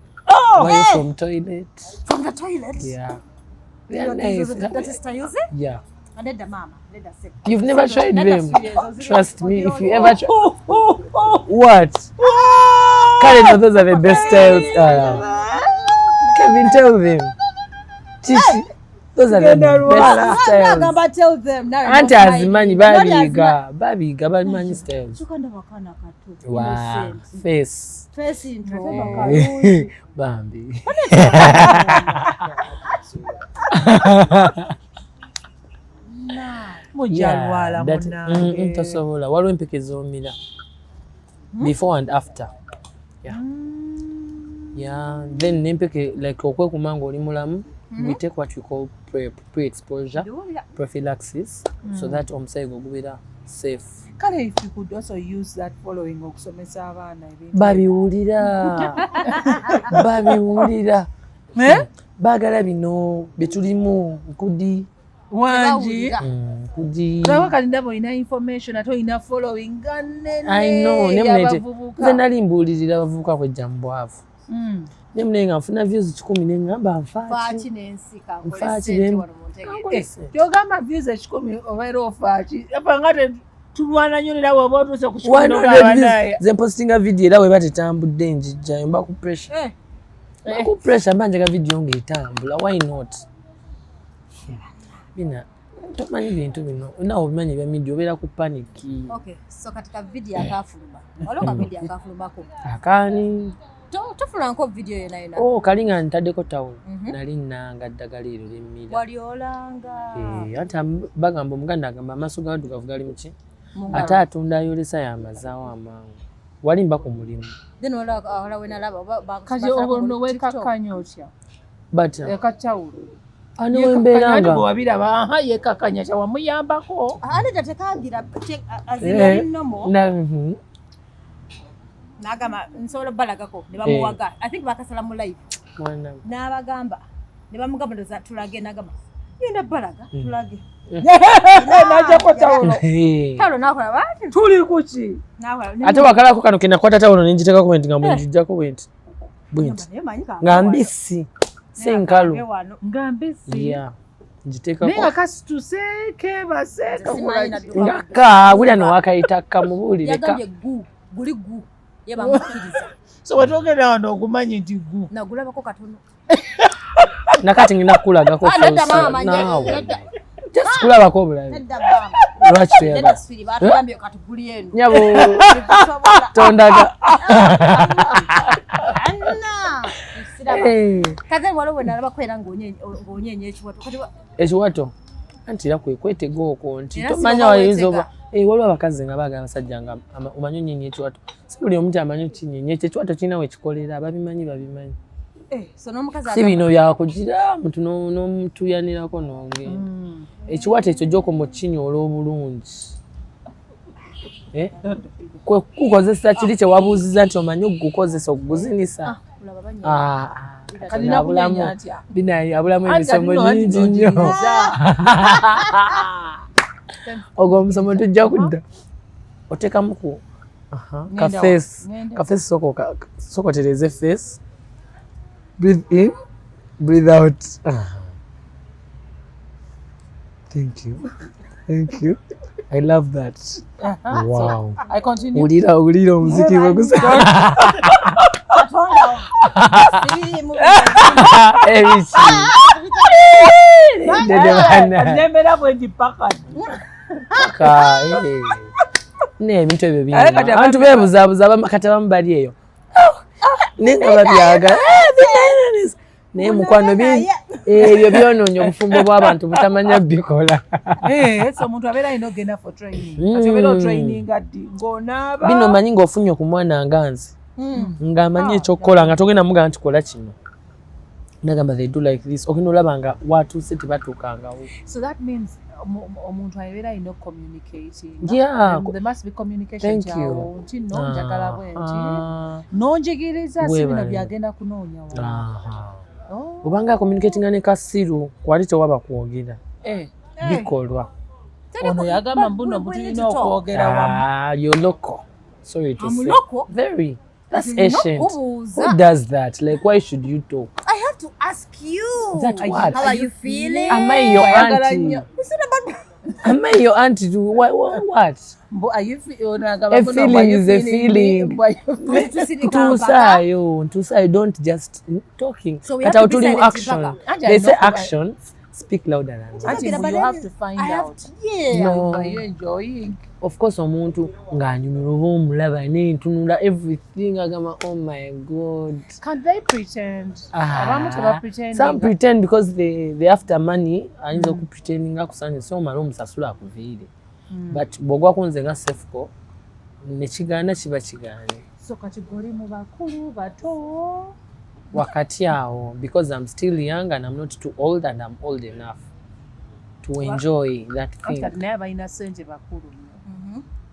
Speaker 2: while from the toilet
Speaker 1: that is styles Aneda mama, aneda set.
Speaker 2: You've never tried them. Trust me, if you ever try. What? Karen, those are the best styles. Kevin, tell them. Chichi, those are the best styles.
Speaker 1: Gamba tell them.
Speaker 2: Auntie Azimani, babiga, babimanyi styles.
Speaker 1: Chukanda wakana katu.
Speaker 2: Wow, face.
Speaker 1: Face into.
Speaker 2: Bambi.
Speaker 3: mujalwala munange
Speaker 2: tosobola waliwo empeke z'omira before and after then nempeke like okwekuma ng'oli mulamu we take what we call pre-exposure prophylaxis so that omusaayi gubeera safe.
Speaker 3: Kale if you could also use that following okusomesa abaana ebintu
Speaker 2: babiwulira baagala bino byetulimu nkudi
Speaker 3: wangi
Speaker 2: nkudi
Speaker 3: kati ndaba olina information ate olina following
Speaker 2: nze nali mbuulirira abavubuka kwejja mu bwavu ne munenga nfuna views 10 ne ngamba nfaaki
Speaker 3: kyogamba views 10 obeera ofaaki apanga tulwana nnyo nera weba otuuse ku kikonogaabanaye
Speaker 2: nze mpostinga video era weba tetambudde njijjayo mba ku pressure ku pressure mba njaga video ng'etambula why not bina tomanyi bintu bino nawe obimanyi bya media obeera ku paniki.
Speaker 1: Okay, so katika video akafuluma waliwo ka video akafulumako
Speaker 2: akaani
Speaker 1: tofulanko video yona
Speaker 2: kalinga ntaddeko tawulo nali nnanga ddagala eryo lyemmira
Speaker 1: wali olanga
Speaker 2: ate bagamba omuganda agamba amaaso gaaddugavu gali muki ate atunda ayolesa yamazaawo amangu wali mba ku mulimu
Speaker 3: kati ono wekakkanya otya ekatawulo
Speaker 2: anowembeeranga
Speaker 3: wabiraba yekakanya kyawamuyambako
Speaker 1: aneda tekagira azinalinomo nagamba nsobola balagako ne bamuwaga I think bakasala mu live n'abagamba ne bamugamba ndoza tulage nagamba yenda balaga tulage
Speaker 3: najako tawulo
Speaker 1: nakola bati
Speaker 3: tuli kuki
Speaker 2: ate wakalako kano kenakwata tawulo nenjiteka comment nga mwenjijjako bwenti nga mbisi senkalu
Speaker 3: nga mbisi
Speaker 2: njitekako
Speaker 3: naye nga kasi tuseeke baseeka
Speaker 2: ngaka bulya nowakayita kamubuulireka
Speaker 1: yagambye guli gu ye bamukiriza
Speaker 3: so wetwogera wano okumanyi nti gu
Speaker 1: nagulabako katono
Speaker 2: nakati ngina kulagako naawe kulabako obulabi lwaki toyagala nyabo tondaga ekiwato anti era kwetega okwo nti tomanya wayinza oba waliwo abakazi nga baagala abasajja nga omanyi onyenya ekiwato si buli omuntu amanyi okinyenya ekyo ekiwato kirina wekikolera babimanyi si bino byakugira muntu n'omutuyanirako nongenda ekiwato ekyo gyokoma okikinyoola obulungi kukozesa kiri kyewabuuziza nti omanyi okugukozesa okuguzinisa abulamu emisomo nyingi nnyo ogwo omusomo tujja kudda otekamuku Face soko tereze face. Breathe in, breathe out. Thank you. I love that. Wow.
Speaker 3: So, I continue.
Speaker 2: Ulira muziki wagusa. Nebintu ebyo bingi abantu bebuzabuza kati abamu bali eyo nenga babyaga naye mukwano ebyo byonoonyo obufumbo bw'abantu butamanya bikola.
Speaker 3: So omuntu abeera alina ogenda for training kati obeera otraining addi ng'onaaba
Speaker 2: bino manyi ng'ofunye ku mwana nganzi ng'amanyi ekyokukola nga togenda mugaa nti kola kino nagamba they do like this ogenda olaba nga watuuse tebatuukangawo.
Speaker 3: So that means omuntu abeera alina communicating.
Speaker 2: Yeah.
Speaker 3: There must be communication. Thank you. Nti no njagala bwenti nonjigiriza si bino byagenda kunoonya wala. Obanga communicating ne kasiru kwali tewaba kwogera bikolwa. Ono yagamba mbuno tulina okwogera wamu.
Speaker 2: You're local. Sorry to say. Very. That's Asian. Who does that? Like, why should you talk?
Speaker 1: I have to ask you.
Speaker 2: That what?
Speaker 1: How are you feeling?
Speaker 2: Am I your auntie?
Speaker 1: It's not about...
Speaker 2: Am I your auntie? What?
Speaker 3: Are you feeling?
Speaker 2: A feeling is a feeling. Tusayo, don't just talking.
Speaker 1: So we have to be
Speaker 2: action. They say action. Speak louder than that.
Speaker 3: You have to find out.
Speaker 1: Yeah.
Speaker 2: No.
Speaker 3: Are you enjoying?
Speaker 2: Of course, omuntu nganyumira omulaba nentunula everything agama. Oh my God.
Speaker 3: Can they pretend?
Speaker 2: Some pretend because they after money. Ayinza okupretending akusanye so mara omusasula akuviire. But bwogwa kunze nga Sefco nekigaana kiba kigaane.
Speaker 3: So kategori mu bakulu bato.
Speaker 2: Wakati awo because I'm still young and I'm not too old and I'm old enough to enjoy that thing.
Speaker 3: Never in a sense bakulu.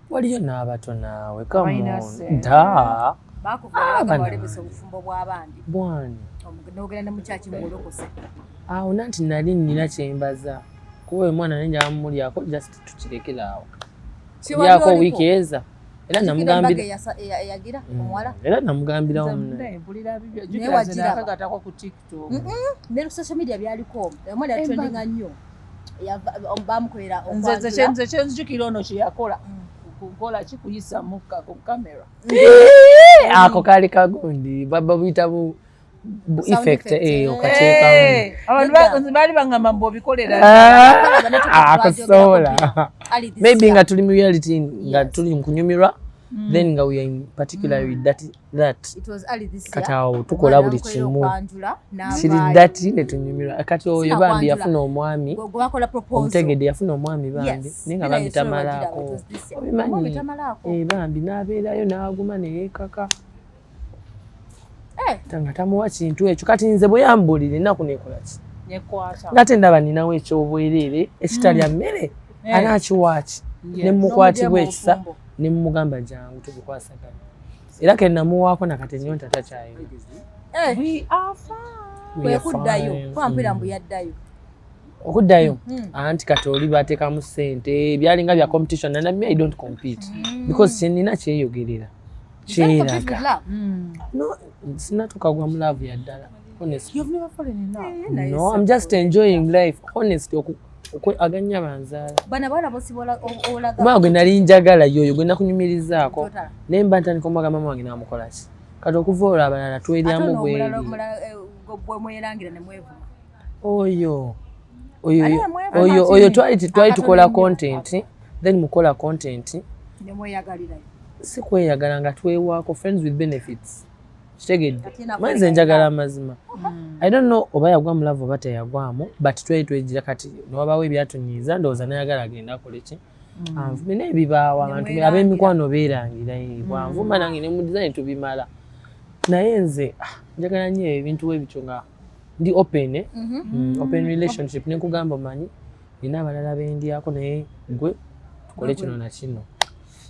Speaker 2: Waliyo n'abato naawe come on.
Speaker 1: Bakuvuganya balebesa obufumbo bw'abandi.
Speaker 2: Bwani.
Speaker 1: N'ogenda mu kyaki mulokose.
Speaker 2: Awo nanti nali nnina kyembaza. Kuba omwana nenja amulyako just tukirekera awo. Yako wiki eza. Era namugambira
Speaker 1: yagira omuwala.
Speaker 2: Era namugambira
Speaker 3: mpulira bibyo jukaza nakatako ku TikTok.
Speaker 1: Ne social media byaliko. Omwana trending nnyo. Bamukolera okwanjula.
Speaker 3: Nze kyenzijukira ono kye yakola. Kukola kikuyisa mukka ku kamera.
Speaker 2: Ako kali kagundi baba buyitabu effect okateeka.
Speaker 3: Abantu bali bangamba mbo bikolera.
Speaker 2: Akusobola. Maybe nga tuli mu reality nga tuli nkunyumirwa. Then nga we are in particular with that
Speaker 1: it was early this year.
Speaker 2: Katawo tukola buli kimu. Siri that ne tunyumirwa. Kati oyo bambi yafuna omwami.
Speaker 1: Gwakola proposal.
Speaker 2: Omutegede yafuna omwami bambi. Ninga bambi tamalako. Obimanyi. Bambi nabeerayo n'aguma ne yeekaka. Tanga tamuwa kintu ekyo kati nze bwe yambulira ennaku nekola ki?
Speaker 3: Nekwata.
Speaker 2: Ngate ndaba ninawo ekyobwerere ekitalya mmere anaakiwaaki ne mukwatibwa ekisa ne mugamba jangu tubikwasaganya. Era ke namuwaako nakati ennyonta takyayo.
Speaker 3: We are fine.
Speaker 1: Kwekuddayo kwampira mbu yaddayo.
Speaker 2: Okuddayo anti kati oli bateekamu ssente byalinga bya competition and I don't compete because kyenina kyeyogerera. No, it's not ukagwa mlove ya dala. Honestly.
Speaker 3: You've never fallen in love?
Speaker 2: No, I'm just enjoying life. Honestly, aganya banzala.
Speaker 1: Bana bosibola olaga.
Speaker 2: Mama gwe nali njagala yoyo gwe nakunyumirizaako. Nemba ntandika omwaga mama wange namukola ki. Kati okuvola abalala twelyamu bwe.
Speaker 1: Gwe mwerangira ne mwevuma.
Speaker 2: Oyo twali tukola content. Then mukola content.
Speaker 1: Ne mweyagalira.
Speaker 2: Si kweyagala nga twewaako friends with benefits. Kitegedde. Mwenze njagala amazima. I don't know oba yagwa mu love oba teyagwamu but twegira kati nowabawo ebyatunyiiza ndowooza nayagala agenda akole ki. Anvume n'ebibaawo abantu ab'emikwano beerangira bwanvuma nange ne mu design tubimala. Naye nze njagala nnyo ebintu ebityo nga ndi open open relationship ne nkugamba manyi nina abalala bendyako naye gwe tukole kino na kino.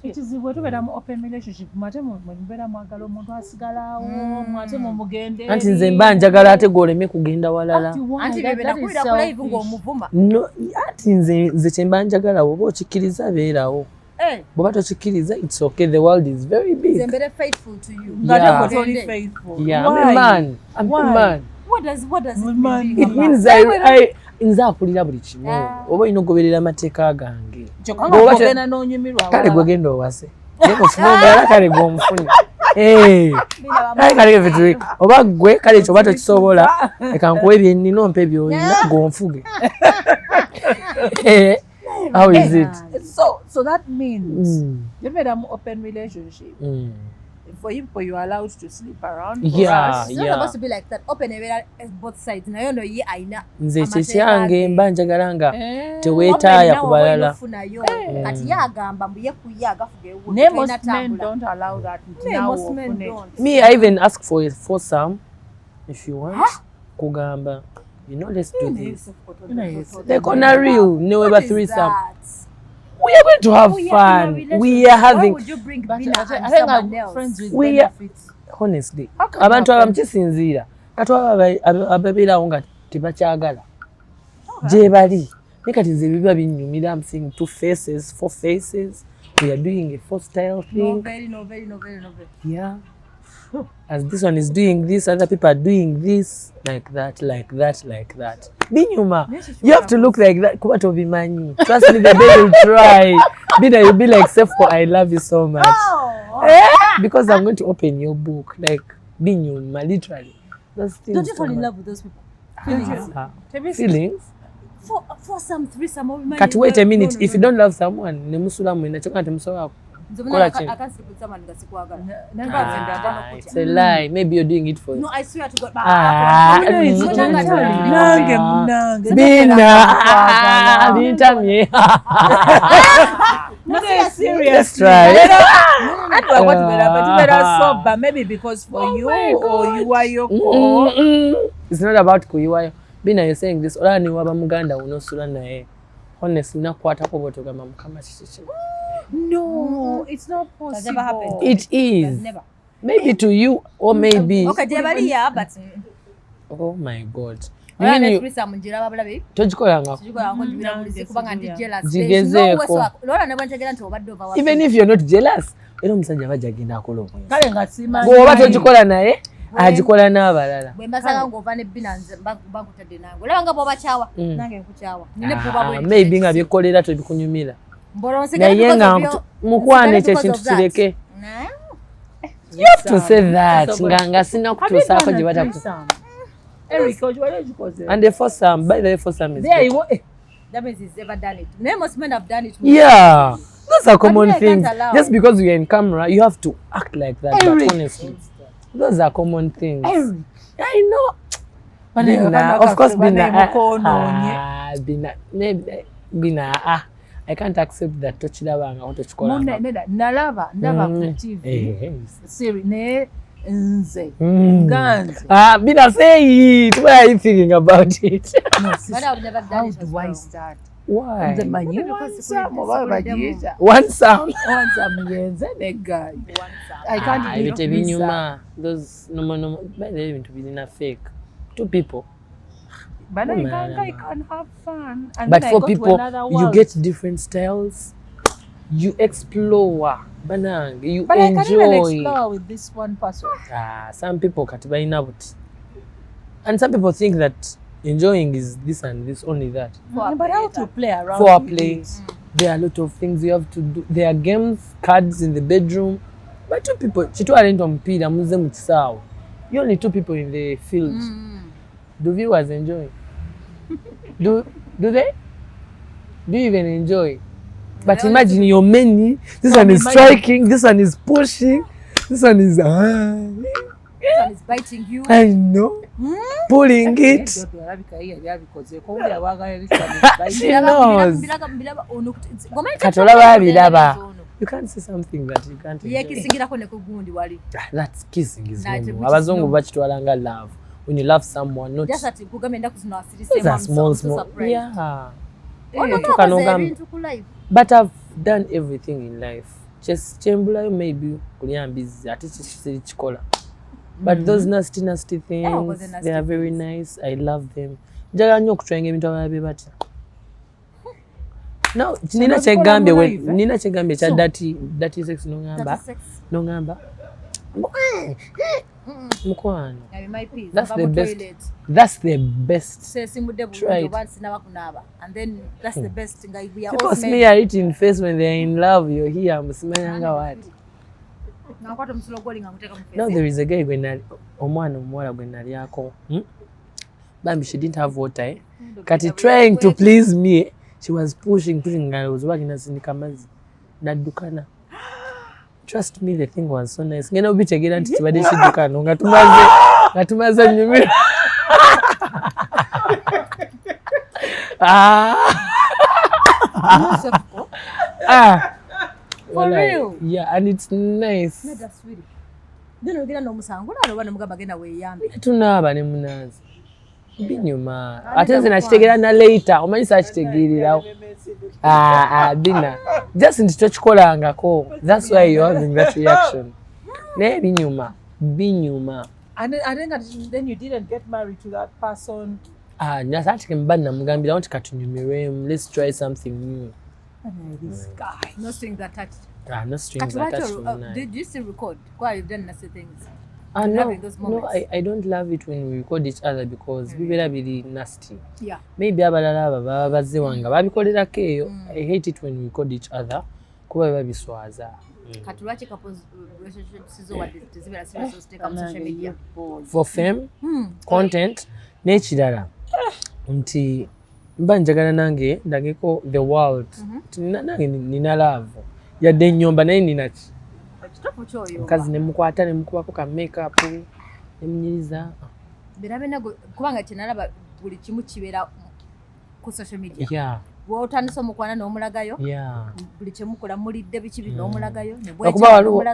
Speaker 3: Ekizibwe tubeera mu open relationship mwate mubeera mwagala omuntu asigalawo mwate mugende.
Speaker 2: Anti nze mba njagala ate gw'oleme kugenda walala.
Speaker 1: Anti bebera kulira ku live ng'omuvuma.
Speaker 2: No, anti nze kye mba njagala oba okikkiriza beerawo. bw'oba tokikkiriza it's okay, the world is very big.
Speaker 1: Nze mbere faithful to you.
Speaker 3: Not only faithful.
Speaker 2: Yeah, I'm a man. I'm a man.
Speaker 1: What does it mean?
Speaker 2: It means I nze akulira buli kimu. Oba olina okugoberera amateeka gange.
Speaker 3: Kyokka n'onyumirwa.
Speaker 2: Kale gwe genda owase. Naye ofuna omulala kale gw'omufune. Kale vitu oba gwe kale ekyo oba tokisobola leka nkuwe bye nnina ompe by'olina gw'onfuge. How is it?
Speaker 3: So that means you made an open relationship. For him, you are allowed to sleep around.
Speaker 2: Yeah,
Speaker 1: it's not supposed to be like that. Open both sides. Na yono ye aina.
Speaker 2: Nze kyekyange mba njagala nga teweetaaya ku balala.
Speaker 1: Kati yagamba mbuye kuyaga fuge wo.
Speaker 3: Most men don't allow that.
Speaker 1: Most men don't.
Speaker 2: Me, I even ask for some if you want. Kugamba. You know, let's do this. They're gonna real. No, about threesome. We are going to have fun. We are having.
Speaker 1: Why would you bring Bina and
Speaker 3: I think
Speaker 1: someone
Speaker 3: I'm
Speaker 1: else?
Speaker 3: friends with
Speaker 2: We are
Speaker 3: benefits.
Speaker 2: honestly. Abantu abamukisinziira. Kati ababeerawo nga tebakyagala. Gye bali. Ne kati nze biba binnyumira. I'm seeing 2 faces, 4 faces. We are doing a 4-style thing.
Speaker 1: No, very.
Speaker 2: Yeah. As this one is doing this, other people are doing this, like that. Binyuma, you have to look like that. Kuba tobimanyi. Trust me, the day will try. Bina, you'll be like, Sefko, I love you so much. Because I'm going to open your book, like binyuma, literally. Those things.
Speaker 1: Don't you fall in love with those people?
Speaker 2: Feelings?
Speaker 1: For some threesome.
Speaker 2: Kati wait a minute. If you don't love someone, nemusula mwina choka temusowa. It's a lie. Maybe you're doing it for.
Speaker 1: No, I swear to God.
Speaker 2: Bina.
Speaker 3: No, serious.
Speaker 2: Let's try.
Speaker 3: But maybe because for you or you are your core.
Speaker 2: It's not about kuyiwayo. Bina, you're saying this. Ola ni waba muganda unosula naye. Honestly, nakwata ko botogama mukama chichichi.
Speaker 3: No, it's not possible.
Speaker 1: That's never happened.
Speaker 2: It is.
Speaker 1: Never.
Speaker 2: Maybe to you or maybe.
Speaker 1: Okay, yeah, but.
Speaker 2: Oh my God. Even if you're not jealous, era omusajja bajja agenda akola omwezi.
Speaker 3: Kale nga simanyi.
Speaker 2: Bw'oba togikola naye, agikola n'abalala.
Speaker 1: Bwe mbasanga ng'ova ne Binanze bakutadde nange. Olaba nga bw'obakyawa, nange nkukyawa.
Speaker 2: Maybe nga byekolera tebikunyumira. Naye nga mukwane ekyo ekintu kireke. You have to say that. Nga sina kutuusaako gye batakusa. And the foursome, by the way, foursome is
Speaker 3: there.
Speaker 1: That means he's never done it. Most men have done it.
Speaker 2: Yeah, those are common things. Just because you're in camera, you have to act like that. But honestly, those are common things. I know. Bina, of course, Bina. I can't accept that. Tochidabanga or tochikola.
Speaker 3: Nalava ku TV. Siri ne.
Speaker 2: Guns. Bina, say it. What are you thinking about it?
Speaker 1: No, but I've never done
Speaker 3: how
Speaker 1: it.
Speaker 3: How do I start?
Speaker 2: Why?
Speaker 3: The money. One some. Guy. I can't
Speaker 2: even those no. By the way, to be in a fake. 2 people.
Speaker 3: But I can have fun. And
Speaker 2: but for people, you get different styles. You explore. Banang, you
Speaker 3: but
Speaker 2: enjoy.
Speaker 3: I can even explore with this one person.
Speaker 2: Some people katiba inabut. And some people think that enjoying is this and this, only that.
Speaker 3: But how to play around?
Speaker 2: Foreplay. There are a lot of things you have to do. There are games, cards in the bedroom. But 2 people, chitu arento mpira muze mutisawa. You only 2 people in the field. Do viewers enjoy? Do they? Do you even enjoy? But imagine you're many. This one is striking. This one is pushing. This one is.
Speaker 1: This one is biting you.
Speaker 2: I know. Pulling it. She knows. You can't say something that you can't enjoy. That's kissing is normal. Abazungu bachitwalanga love. When you love someone, not
Speaker 1: just
Speaker 2: those are small. Yeah. But I've done everything in life. Just chembula maybe kuliambizi ati chikola. But those nasty things, they are very nice. I love them. Jaga nnyo okutwenga ebintu ababe bati. No, nina chegambye cha dati sex nongamba. Mukwano. That's the best.
Speaker 1: And then that's the best. We are
Speaker 2: people smear it in face when they are in love. You're here. What? No, there is a guy when Bambi, she didn't have water. Kati trying to please me. She was pushing. I was working as Nikamazi. Nadukana. Trust me, the thing was so nice. Ngena ubi chegera nti tibade shidukana. Ngatumaze nyumira.
Speaker 1: For real?
Speaker 2: Yeah, and it's nice.
Speaker 1: No, that's sweet. Then we get no musango na bana mugamba genda we yambe.
Speaker 2: Tunaba ne munazi. Binyuma. Atenze na chitegera na later. Omanyisa chitegerirawo. Bina. Just into chikolangako. That's why you're having that reaction. Ne binyuma.
Speaker 3: And then you didn't get married to that person.
Speaker 2: Nyasati kembana mugambira wanti katunyumiremu. Let's try something new.
Speaker 3: This guy.
Speaker 1: No strings attached.
Speaker 2: No strings attached.
Speaker 1: Did you still record? Why you've done nasty things?
Speaker 2: No, I don't love it when we record each other because we will be nasty.
Speaker 1: Yeah.
Speaker 2: Maybe abalala baziwanga babikolerako eyo. I hate it when we record each other. Kuba babiswaza.
Speaker 1: Katulwachi couples relationships is what zibera serious take on social media.
Speaker 2: For fame, content, nekirala. Nti mba njagala nange ndageko the world. Nange nina love. Yadde nyomba naye ninaki. Kazi nemukwata nemukubako ka makeup nemunyiriza.
Speaker 1: Birabena kubanga kinalaba buli kimu kibera ku social media.
Speaker 2: Yeah.
Speaker 1: Wotandise omukwana n'omulagayo.
Speaker 2: Yeah.
Speaker 1: Buli kimukola mulidde bikibi n'omulagayo ne
Speaker 2: bwe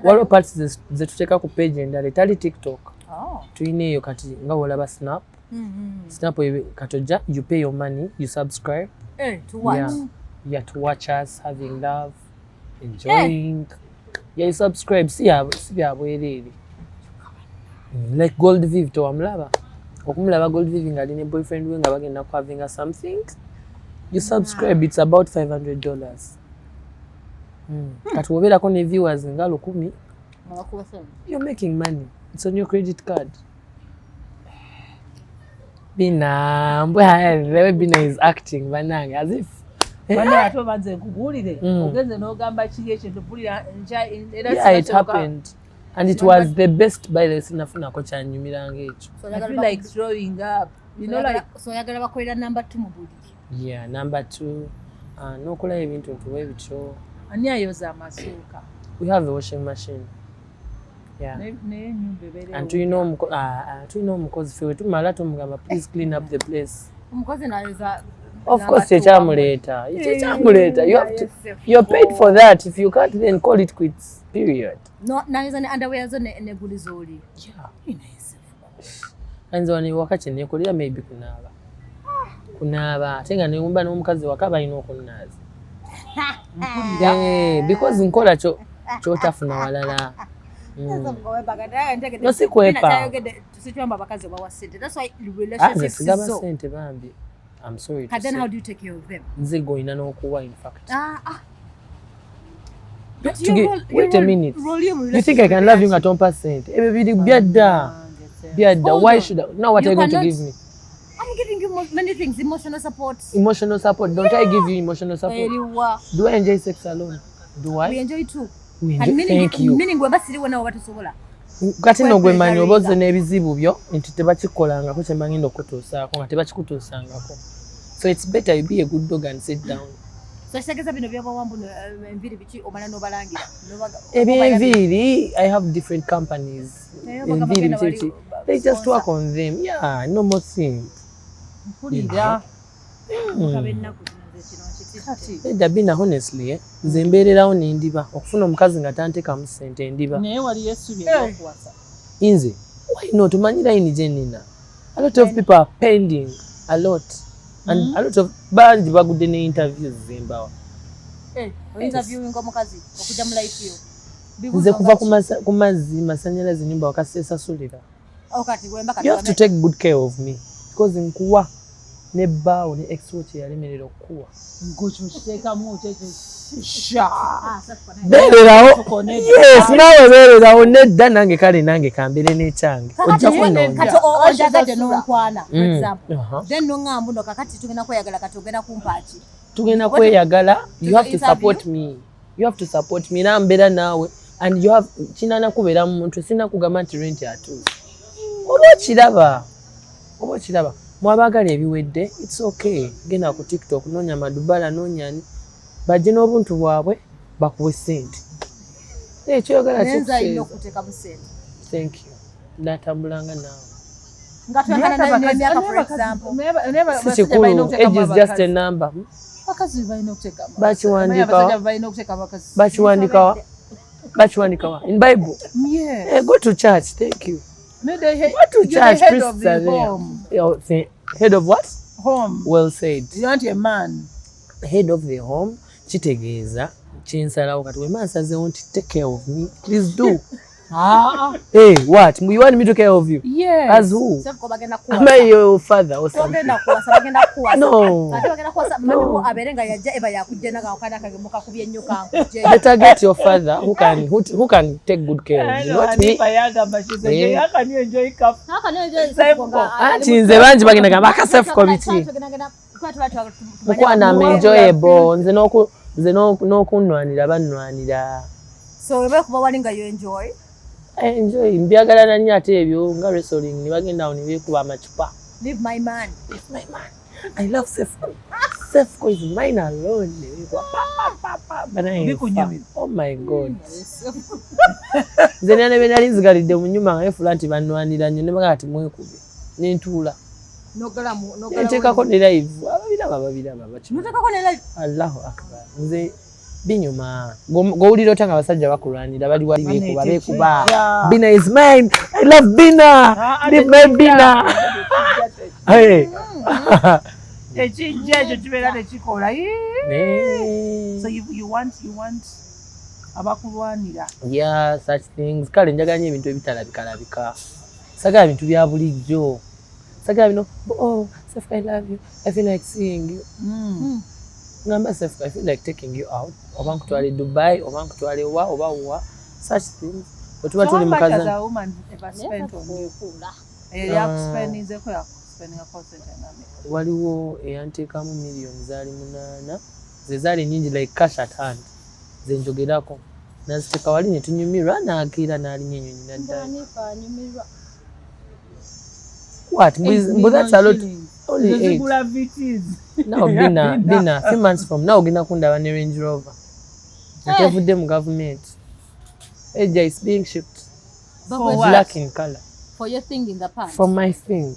Speaker 2: waliwo parts ze tuteeka ku page endala etali TikTok. Tuyina eyo kati nga wolaba Snap. Snap katojja, you pay your money, you subscribe.
Speaker 1: To watch.
Speaker 2: Yeah, to watch us having love, enjoying. Yeah, you subscribe. See bwerere. Like Gold Viv to amulaba. Okumulaba Gold Viv nga line boyfriend we nga bagenda ku having something. You subscribe, it's about $500. Kati wobeerako ne viewers nga 10. You're making money. It's on your credit card. Bina, the way Bina is acting, bananga, as if.
Speaker 3: Yeah, it
Speaker 2: happened. And it was the best by the sinafuna kocha nyumirange echo.
Speaker 3: So I feel like throwing up. You know, like
Speaker 1: so yagala bakolera number 2 mu buli.
Speaker 2: Yeah, number 2. No kola ebintu tuwe bicho.
Speaker 3: Ani ayoza amasuka.
Speaker 2: We have a washing machine. Yeah. And you know mukozi fewe tumala tumugamba please clean up the place.
Speaker 1: Mukozi nayoza.
Speaker 2: Of course later. You're paid for that. If you can't, then call it quits. Period.
Speaker 1: No, nayoza ne underwear zo ne gulizoli.
Speaker 2: Yeah. Anzo ni wakati ne kolera maybe kunaba tenga ne umba n'omukazi wakaba ino okunazi. Because nkola chotafuna walala. No sikwepa.
Speaker 1: That's why relationships is so.
Speaker 2: I'm sorry to
Speaker 1: say. Then
Speaker 2: say.
Speaker 1: How do you take care of them?
Speaker 2: Nzego ina n'okuwa in fact.
Speaker 1: Wait
Speaker 2: a minute. You think I can love you at 1%? Baby, biada. Why should I? Now what are you going to give me?
Speaker 1: I'm giving you many things. Emotional support.
Speaker 2: Emotional support. Don't I give you emotional support? Do I enjoy sex alone? Do I?
Speaker 1: We enjoy too.
Speaker 2: We enjoy. Thank you.
Speaker 1: Meaning we basiri wana wabatusobola.
Speaker 2: Kati no gwe manyi oboze n'ebizibu byo nti tebakikolanga ko kyemangenda okutuusaako nga tebakikutuusangako. So it's better you be a good dog and sit down.
Speaker 1: So kitegeza bino by'abawambu enviri biki omala n'obalangira.
Speaker 2: Enviri, I have different companies. Enviri biki. They just work on them. Yeah, no more thing.
Speaker 3: Mpulira.
Speaker 2: Dabina honestly, nze mbeererawo n'endiba okufuna omukazi nga tantekamu ssente endiba.
Speaker 3: Naye waliyo essubi ery'okuwasa.
Speaker 2: Inze, why not? Omanyi layini gye nnina. A lot of people are pending. A lot. And a lot of bangi bagudde ne interviews zembawa.
Speaker 1: Interviewing omukazi okujja mu life yo.
Speaker 2: Nze kuva ku mazzi masanyalaze nyumba wakati sesasulira.
Speaker 1: You
Speaker 2: have to take good care of me because nkuwa. ne bawo ne exwatch yalemerera okuwa
Speaker 3: ngocho kiteekamu kyekyo sha
Speaker 2: beererawo yes nawe beererawo nedda nange kale nange kambere n'ekyange ojja kunoonya
Speaker 1: kati ojagadde n'onkwana for example then n'oŋŋamba nno kakati tugenda kweyagala kati ogenda kumpaaki
Speaker 2: tugenda kweyagala you have to support me nambeera naawe and you have kinana kubeera mu muntu sina kugamba nti rent atuuse oba okiraba mwabagala ebiwedde it's okay genda ku TikTok noonya Madubala noonyani bajje n'obuntu bwabwe bakuwe sente ekyoyagala
Speaker 1: nenza ino okuteeka mu sente
Speaker 2: thank you natambulanga naawe
Speaker 1: nga tuyagala n'emyaka for example
Speaker 2: si kikulu age is just a number
Speaker 3: bakazi balina okuteeka
Speaker 2: bakiwandikawa in Bible go to church thank you what to church priests are there head of what
Speaker 3: home
Speaker 2: well said
Speaker 3: you want a man
Speaker 2: head of the home kitegeeza kyensalawo kati wema nsazeewo nti take care of me please do hey what you want me to care of you
Speaker 3: yes
Speaker 2: as who am I your father or something no better get your father who can take good care of you not me ati nze bangi bagenda gamba akasefko biki mukwana enjoyable nze n'okunwanira bannwanira
Speaker 1: so weba kuba wali nga you enjoy
Speaker 2: mbyagalana nnyo ate ebyo nga wrestling ne bagenda awo ne beekuba amacupa
Speaker 1: leave my man
Speaker 2: I love Sefco is mine alone oh my god nze nane be nali nzigalidde mu nnyumba nga efula nti bannwanira nnyo ne bagala ti mwekube nentuula nteekako ne live ababiraba Allahu akbar nze binyuma gowulira otanga abasajja bakulwanira bali wali beekuba Bina is mine I love Bina leave my Bina
Speaker 3: ekijja ekyo kibeera tekikola so you want abakulwanira
Speaker 2: yeah such things kale njagala nnyo ebintu ebitalabika sagala bintu bya bulijjo sagala bino oh Sefka I love you I feel like seeing you ngamba Sefka I feel like taking you out oba nkutwale Dubai oba nkutwale oba such things otuba tuli mukaza waliwo eyanteekamu millions zaali 8 ze zaali nyingi like cash at hand ze njogerako naziteeka wali ne tunyumirwa naakira n'alinya ennyonyi naddala what but that's a lot only 8 now Bina few months from now ogenda kundaba ne Range Rover atevudde mu government age is being shipped black in color
Speaker 1: for your thing in the past
Speaker 2: for my thing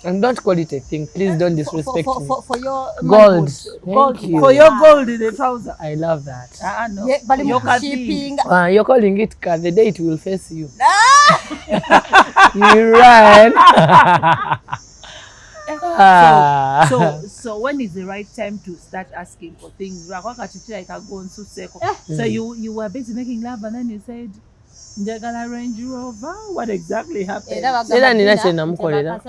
Speaker 2: and don't call it a thing please don't disrespect me
Speaker 1: for your
Speaker 2: gold thank you
Speaker 3: for your gold in the trouser
Speaker 2: I love that
Speaker 3: no
Speaker 1: yeah, but shipping
Speaker 2: you're calling it car the day it will face you you run
Speaker 3: so when is the right time to start asking for things so you were busy making love and then you said njagala Range Rover what exactly happened
Speaker 2: era nina kye namukolera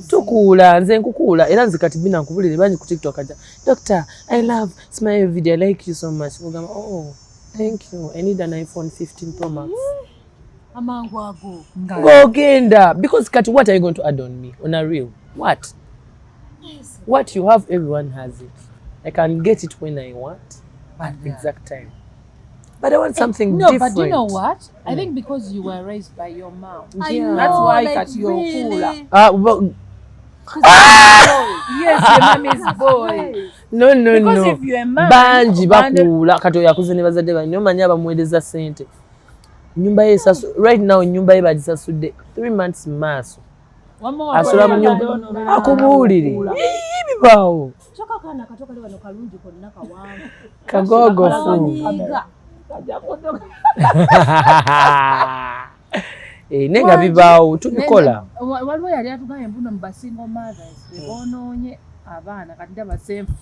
Speaker 2: tukuula nze nkukuula era nze kati Bina nkubulire bangi ku TikTok aja doctor I love smile video I like you so much mugamba oh thank you I need an iPhone 15 Pro Max
Speaker 1: amangu ago
Speaker 2: gogenda because kati what are you going to add on me on a real what you have everyone has it I can get it when I want at the exact time but I want something different.
Speaker 3: But you know what? I think because you were raised by your mom.
Speaker 1: Yeah.
Speaker 3: That's why like you're
Speaker 1: really?
Speaker 3: cooler. Yes, your mom is boy.
Speaker 2: No.
Speaker 3: Because if you're a man,
Speaker 2: banji bakuula kati yakuze ne bazadde banyo omanyi abamuweereza ssente. Nyumba ye right now nyumba ye bagisasudde 3 months maaso. Asula mu nyumba akubuulire. Bibaawo.
Speaker 1: Choka kana katoka leo kalungi konna kawangu.
Speaker 2: Kagogo fu. Nenga bibaawo tubikola
Speaker 3: waliwo yali atugambye mbuno mubasingo mothers bebonoonye abaana kati ndabasemfu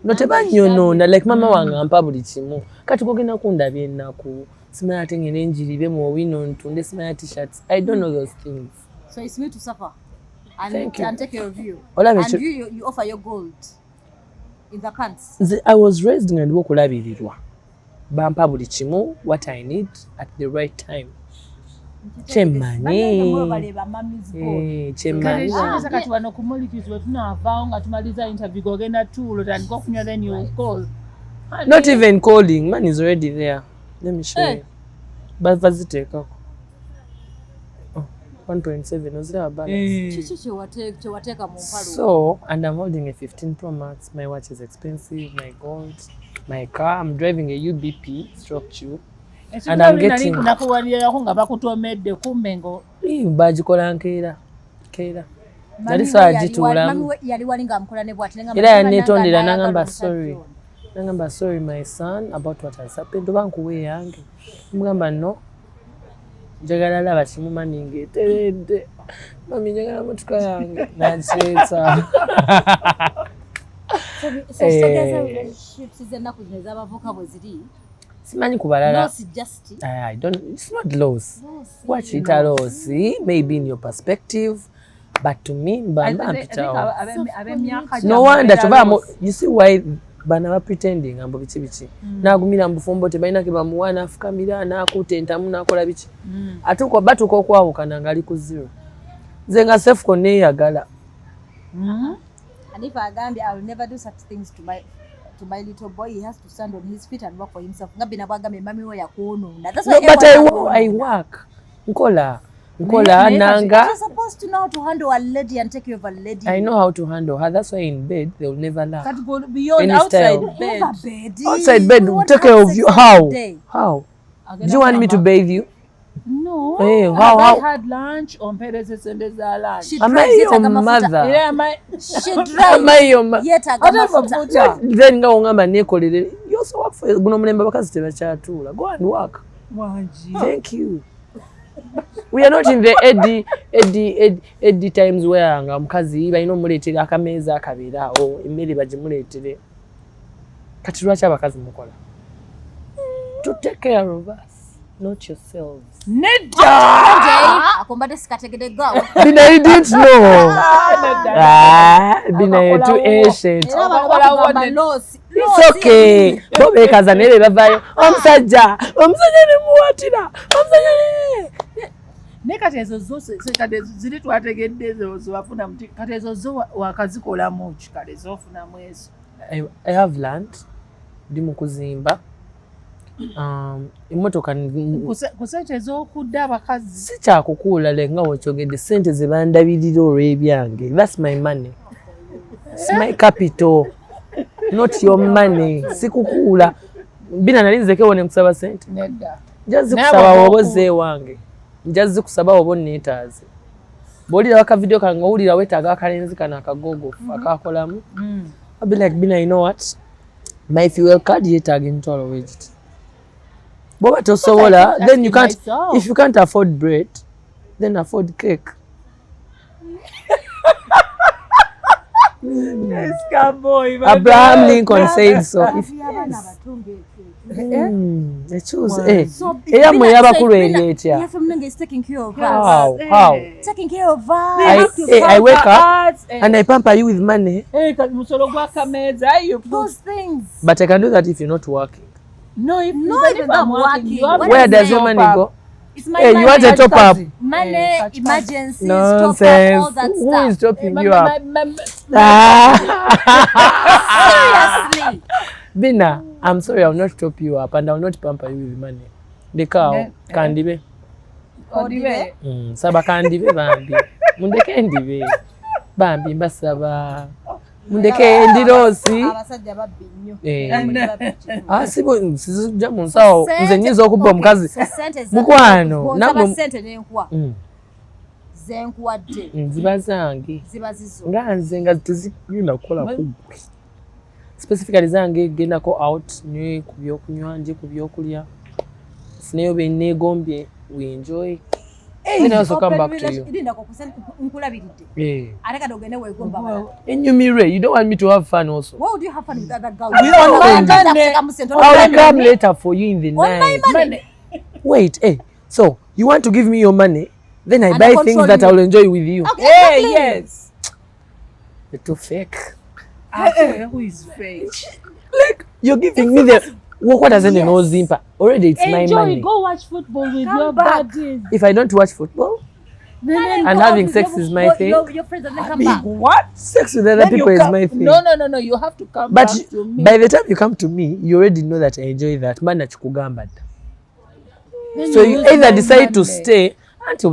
Speaker 2: no tebanyonoona like mama wange ampa buli kimu kati kogenda kundabya ennaku simanya ate ngene enjiri be mu wino ntunde simanya t-shirts I don't know those things
Speaker 1: so it's me to suffer and take care of you.
Speaker 2: And
Speaker 1: you offer your gold in the pants.
Speaker 2: I was raised nga ndiwo kulabirirwa. Bampa buli kimu what I need at the right time. Chemani.
Speaker 3: Kati wano kumulikizwe tunavao nga tumaliza interview gogenda tulo tandika okunywa then you call.
Speaker 2: Not even calling, man is already there. Let me show you. But vaziteka. 1.7 was there a balance. So, and I'm holding a 15 Pro Max. My watch is expensive, my gold, my car. I'm driving a UBP stroke tube. And I'm getting bagikola nkeera. That is why agitulamu. Era yanetondera nangamba sorry. Nangamba sorry my son about what has happened. Bankuwe yange. Mugamba no. Njagala laba kimuma ningeeteredde. Mami njagala motoka yange. Nakyetsa.
Speaker 1: So relationships z'ennaku zino ez'abavubuka bwe ziri.
Speaker 2: Simanyi kubalala.
Speaker 1: Loss just.
Speaker 2: I don't. It's not loss. Watch it a loss. Maybe in your perspective, but to me, no wonder. You see why bana pretending ambo bichi. Nagumira mbufombo tebalina ke bamuwana afukamira nakutentamu nakola bichi. Atuko batuko kwawukana ngali ku zero. Nze nga self ko neyagala.
Speaker 1: And if I Gambia, I will never do such things to my little boy. He has to stand on his feet and work for himself. That's why
Speaker 2: but I work. Nkola nanga.
Speaker 1: You're supposed to know how to handle a lady and take care of a lady.
Speaker 2: I know how to handle her. That's why in bed they will never laugh.
Speaker 3: Can't go beyond outside bed.
Speaker 2: Outside bed, take care of you. How? Do you want me to bathe you?
Speaker 3: No.
Speaker 2: Hey, how?
Speaker 3: I had lunch on Perez's and lunch.
Speaker 2: Am I your mother?
Speaker 3: Yeah,
Speaker 1: she drives.
Speaker 2: Am I your mother? Then go ngamba nekolere. You also work for guno mulemba bakazi tebachatuula. Go and work. Thank you. We are not in the eddy times where nga mukazi balina omuleetera akameeza akabeerawo emmere bagimuleetere. Kati lwaki abakazi mukola? To take care of us. Not yourselves.
Speaker 1: Nedda!
Speaker 2: Bina, you didn't know. Bina, you're too ancient. It's okay. Bobe kazanele bavayo. Omusajja ne muwatira.
Speaker 3: Kati ezo zose kati ziri twategedde ezo wafuna muti kati ezo zo wakazikolamu ki kati ezofunamu ezo.
Speaker 2: I have learned ndi mu kuzimba. Emmotoka
Speaker 3: kusente ez'okudda abakazi
Speaker 2: si kyakukuula lenga wekyogedde sente ze bandabirira olw'ebyange. That's my money. It's my capital. Not your money. Sikukuula. Bina nali nzeke ne kusaba sente.
Speaker 3: Nedda.
Speaker 2: Njazi kusaba woboze wange. Njazi kusaba wobo neetaaze. Bw'olira waka video kange owulira weetaaga akalenzi kana akagogo akakolamu. I'll be like, Bina, you know what? My fuel card yeetaaga emitwalo w'ekiti. Boba tosobola, then you can't. If you can't afford bread, then afford cake. Abraham Lincoln said so. How? I wake up and I pamper you with money.
Speaker 1: Those things.
Speaker 2: But I can do that if you're not working.
Speaker 3: No, if I'm working.
Speaker 2: Where does your money go?
Speaker 1: It's my
Speaker 2: hey,
Speaker 1: money.
Speaker 2: You want a top up?
Speaker 1: Money, emergencies,
Speaker 2: nonsense.
Speaker 1: top up, all that
Speaker 2: Who
Speaker 1: stuff.
Speaker 2: Is topping you up?
Speaker 1: Seriously.
Speaker 2: Bina, I'm sorry, I will not top you up and I will not pamper you with money. The cow, kandibe.
Speaker 3: Kandibe?
Speaker 2: Saba kandibe bambi. Mundeke ndibe. Bambi mbasaba. Mundeke ndirosi.
Speaker 1: Abasajja babbi nnyo.
Speaker 2: Sibo sizija mu nsawo nze nyiza okubba omukazi. Mukwano.
Speaker 1: Nabo sente n'enkuwa. Zenkuwadde.
Speaker 2: Ziba zange.
Speaker 1: Ziba zizo.
Speaker 2: Nga nze nga tezigenda kukola ku. Specifically zange genda ko out nywe ku byokunywa nje ku byokulya. Sineyo benegombye we enjoy. Then I also come back to you. You don't want me to have fun also.
Speaker 1: Why would you have fun with other girls?
Speaker 2: I'll come later for you in the night.
Speaker 1: Money.
Speaker 2: Wait, so you want to give me your money, Then I buy things that I will enjoy with you.
Speaker 1: Okay, exactly.
Speaker 3: Yes.
Speaker 2: You're too fake.
Speaker 3: Who is fake?
Speaker 2: Like, you're giving me the what doesn't know Zimpa. Already it's my money.
Speaker 3: Go watch football with your buddies.
Speaker 2: If I don't watch football, and having sex is my thing.
Speaker 1: Your friends and then come back.
Speaker 3: What?
Speaker 2: Sex with other people is my thing.
Speaker 3: No. You have to come
Speaker 2: But
Speaker 3: back to me.
Speaker 2: by the time you come to me, you already know that I enjoy that. Man, nachikugamba. So you either decide to stay until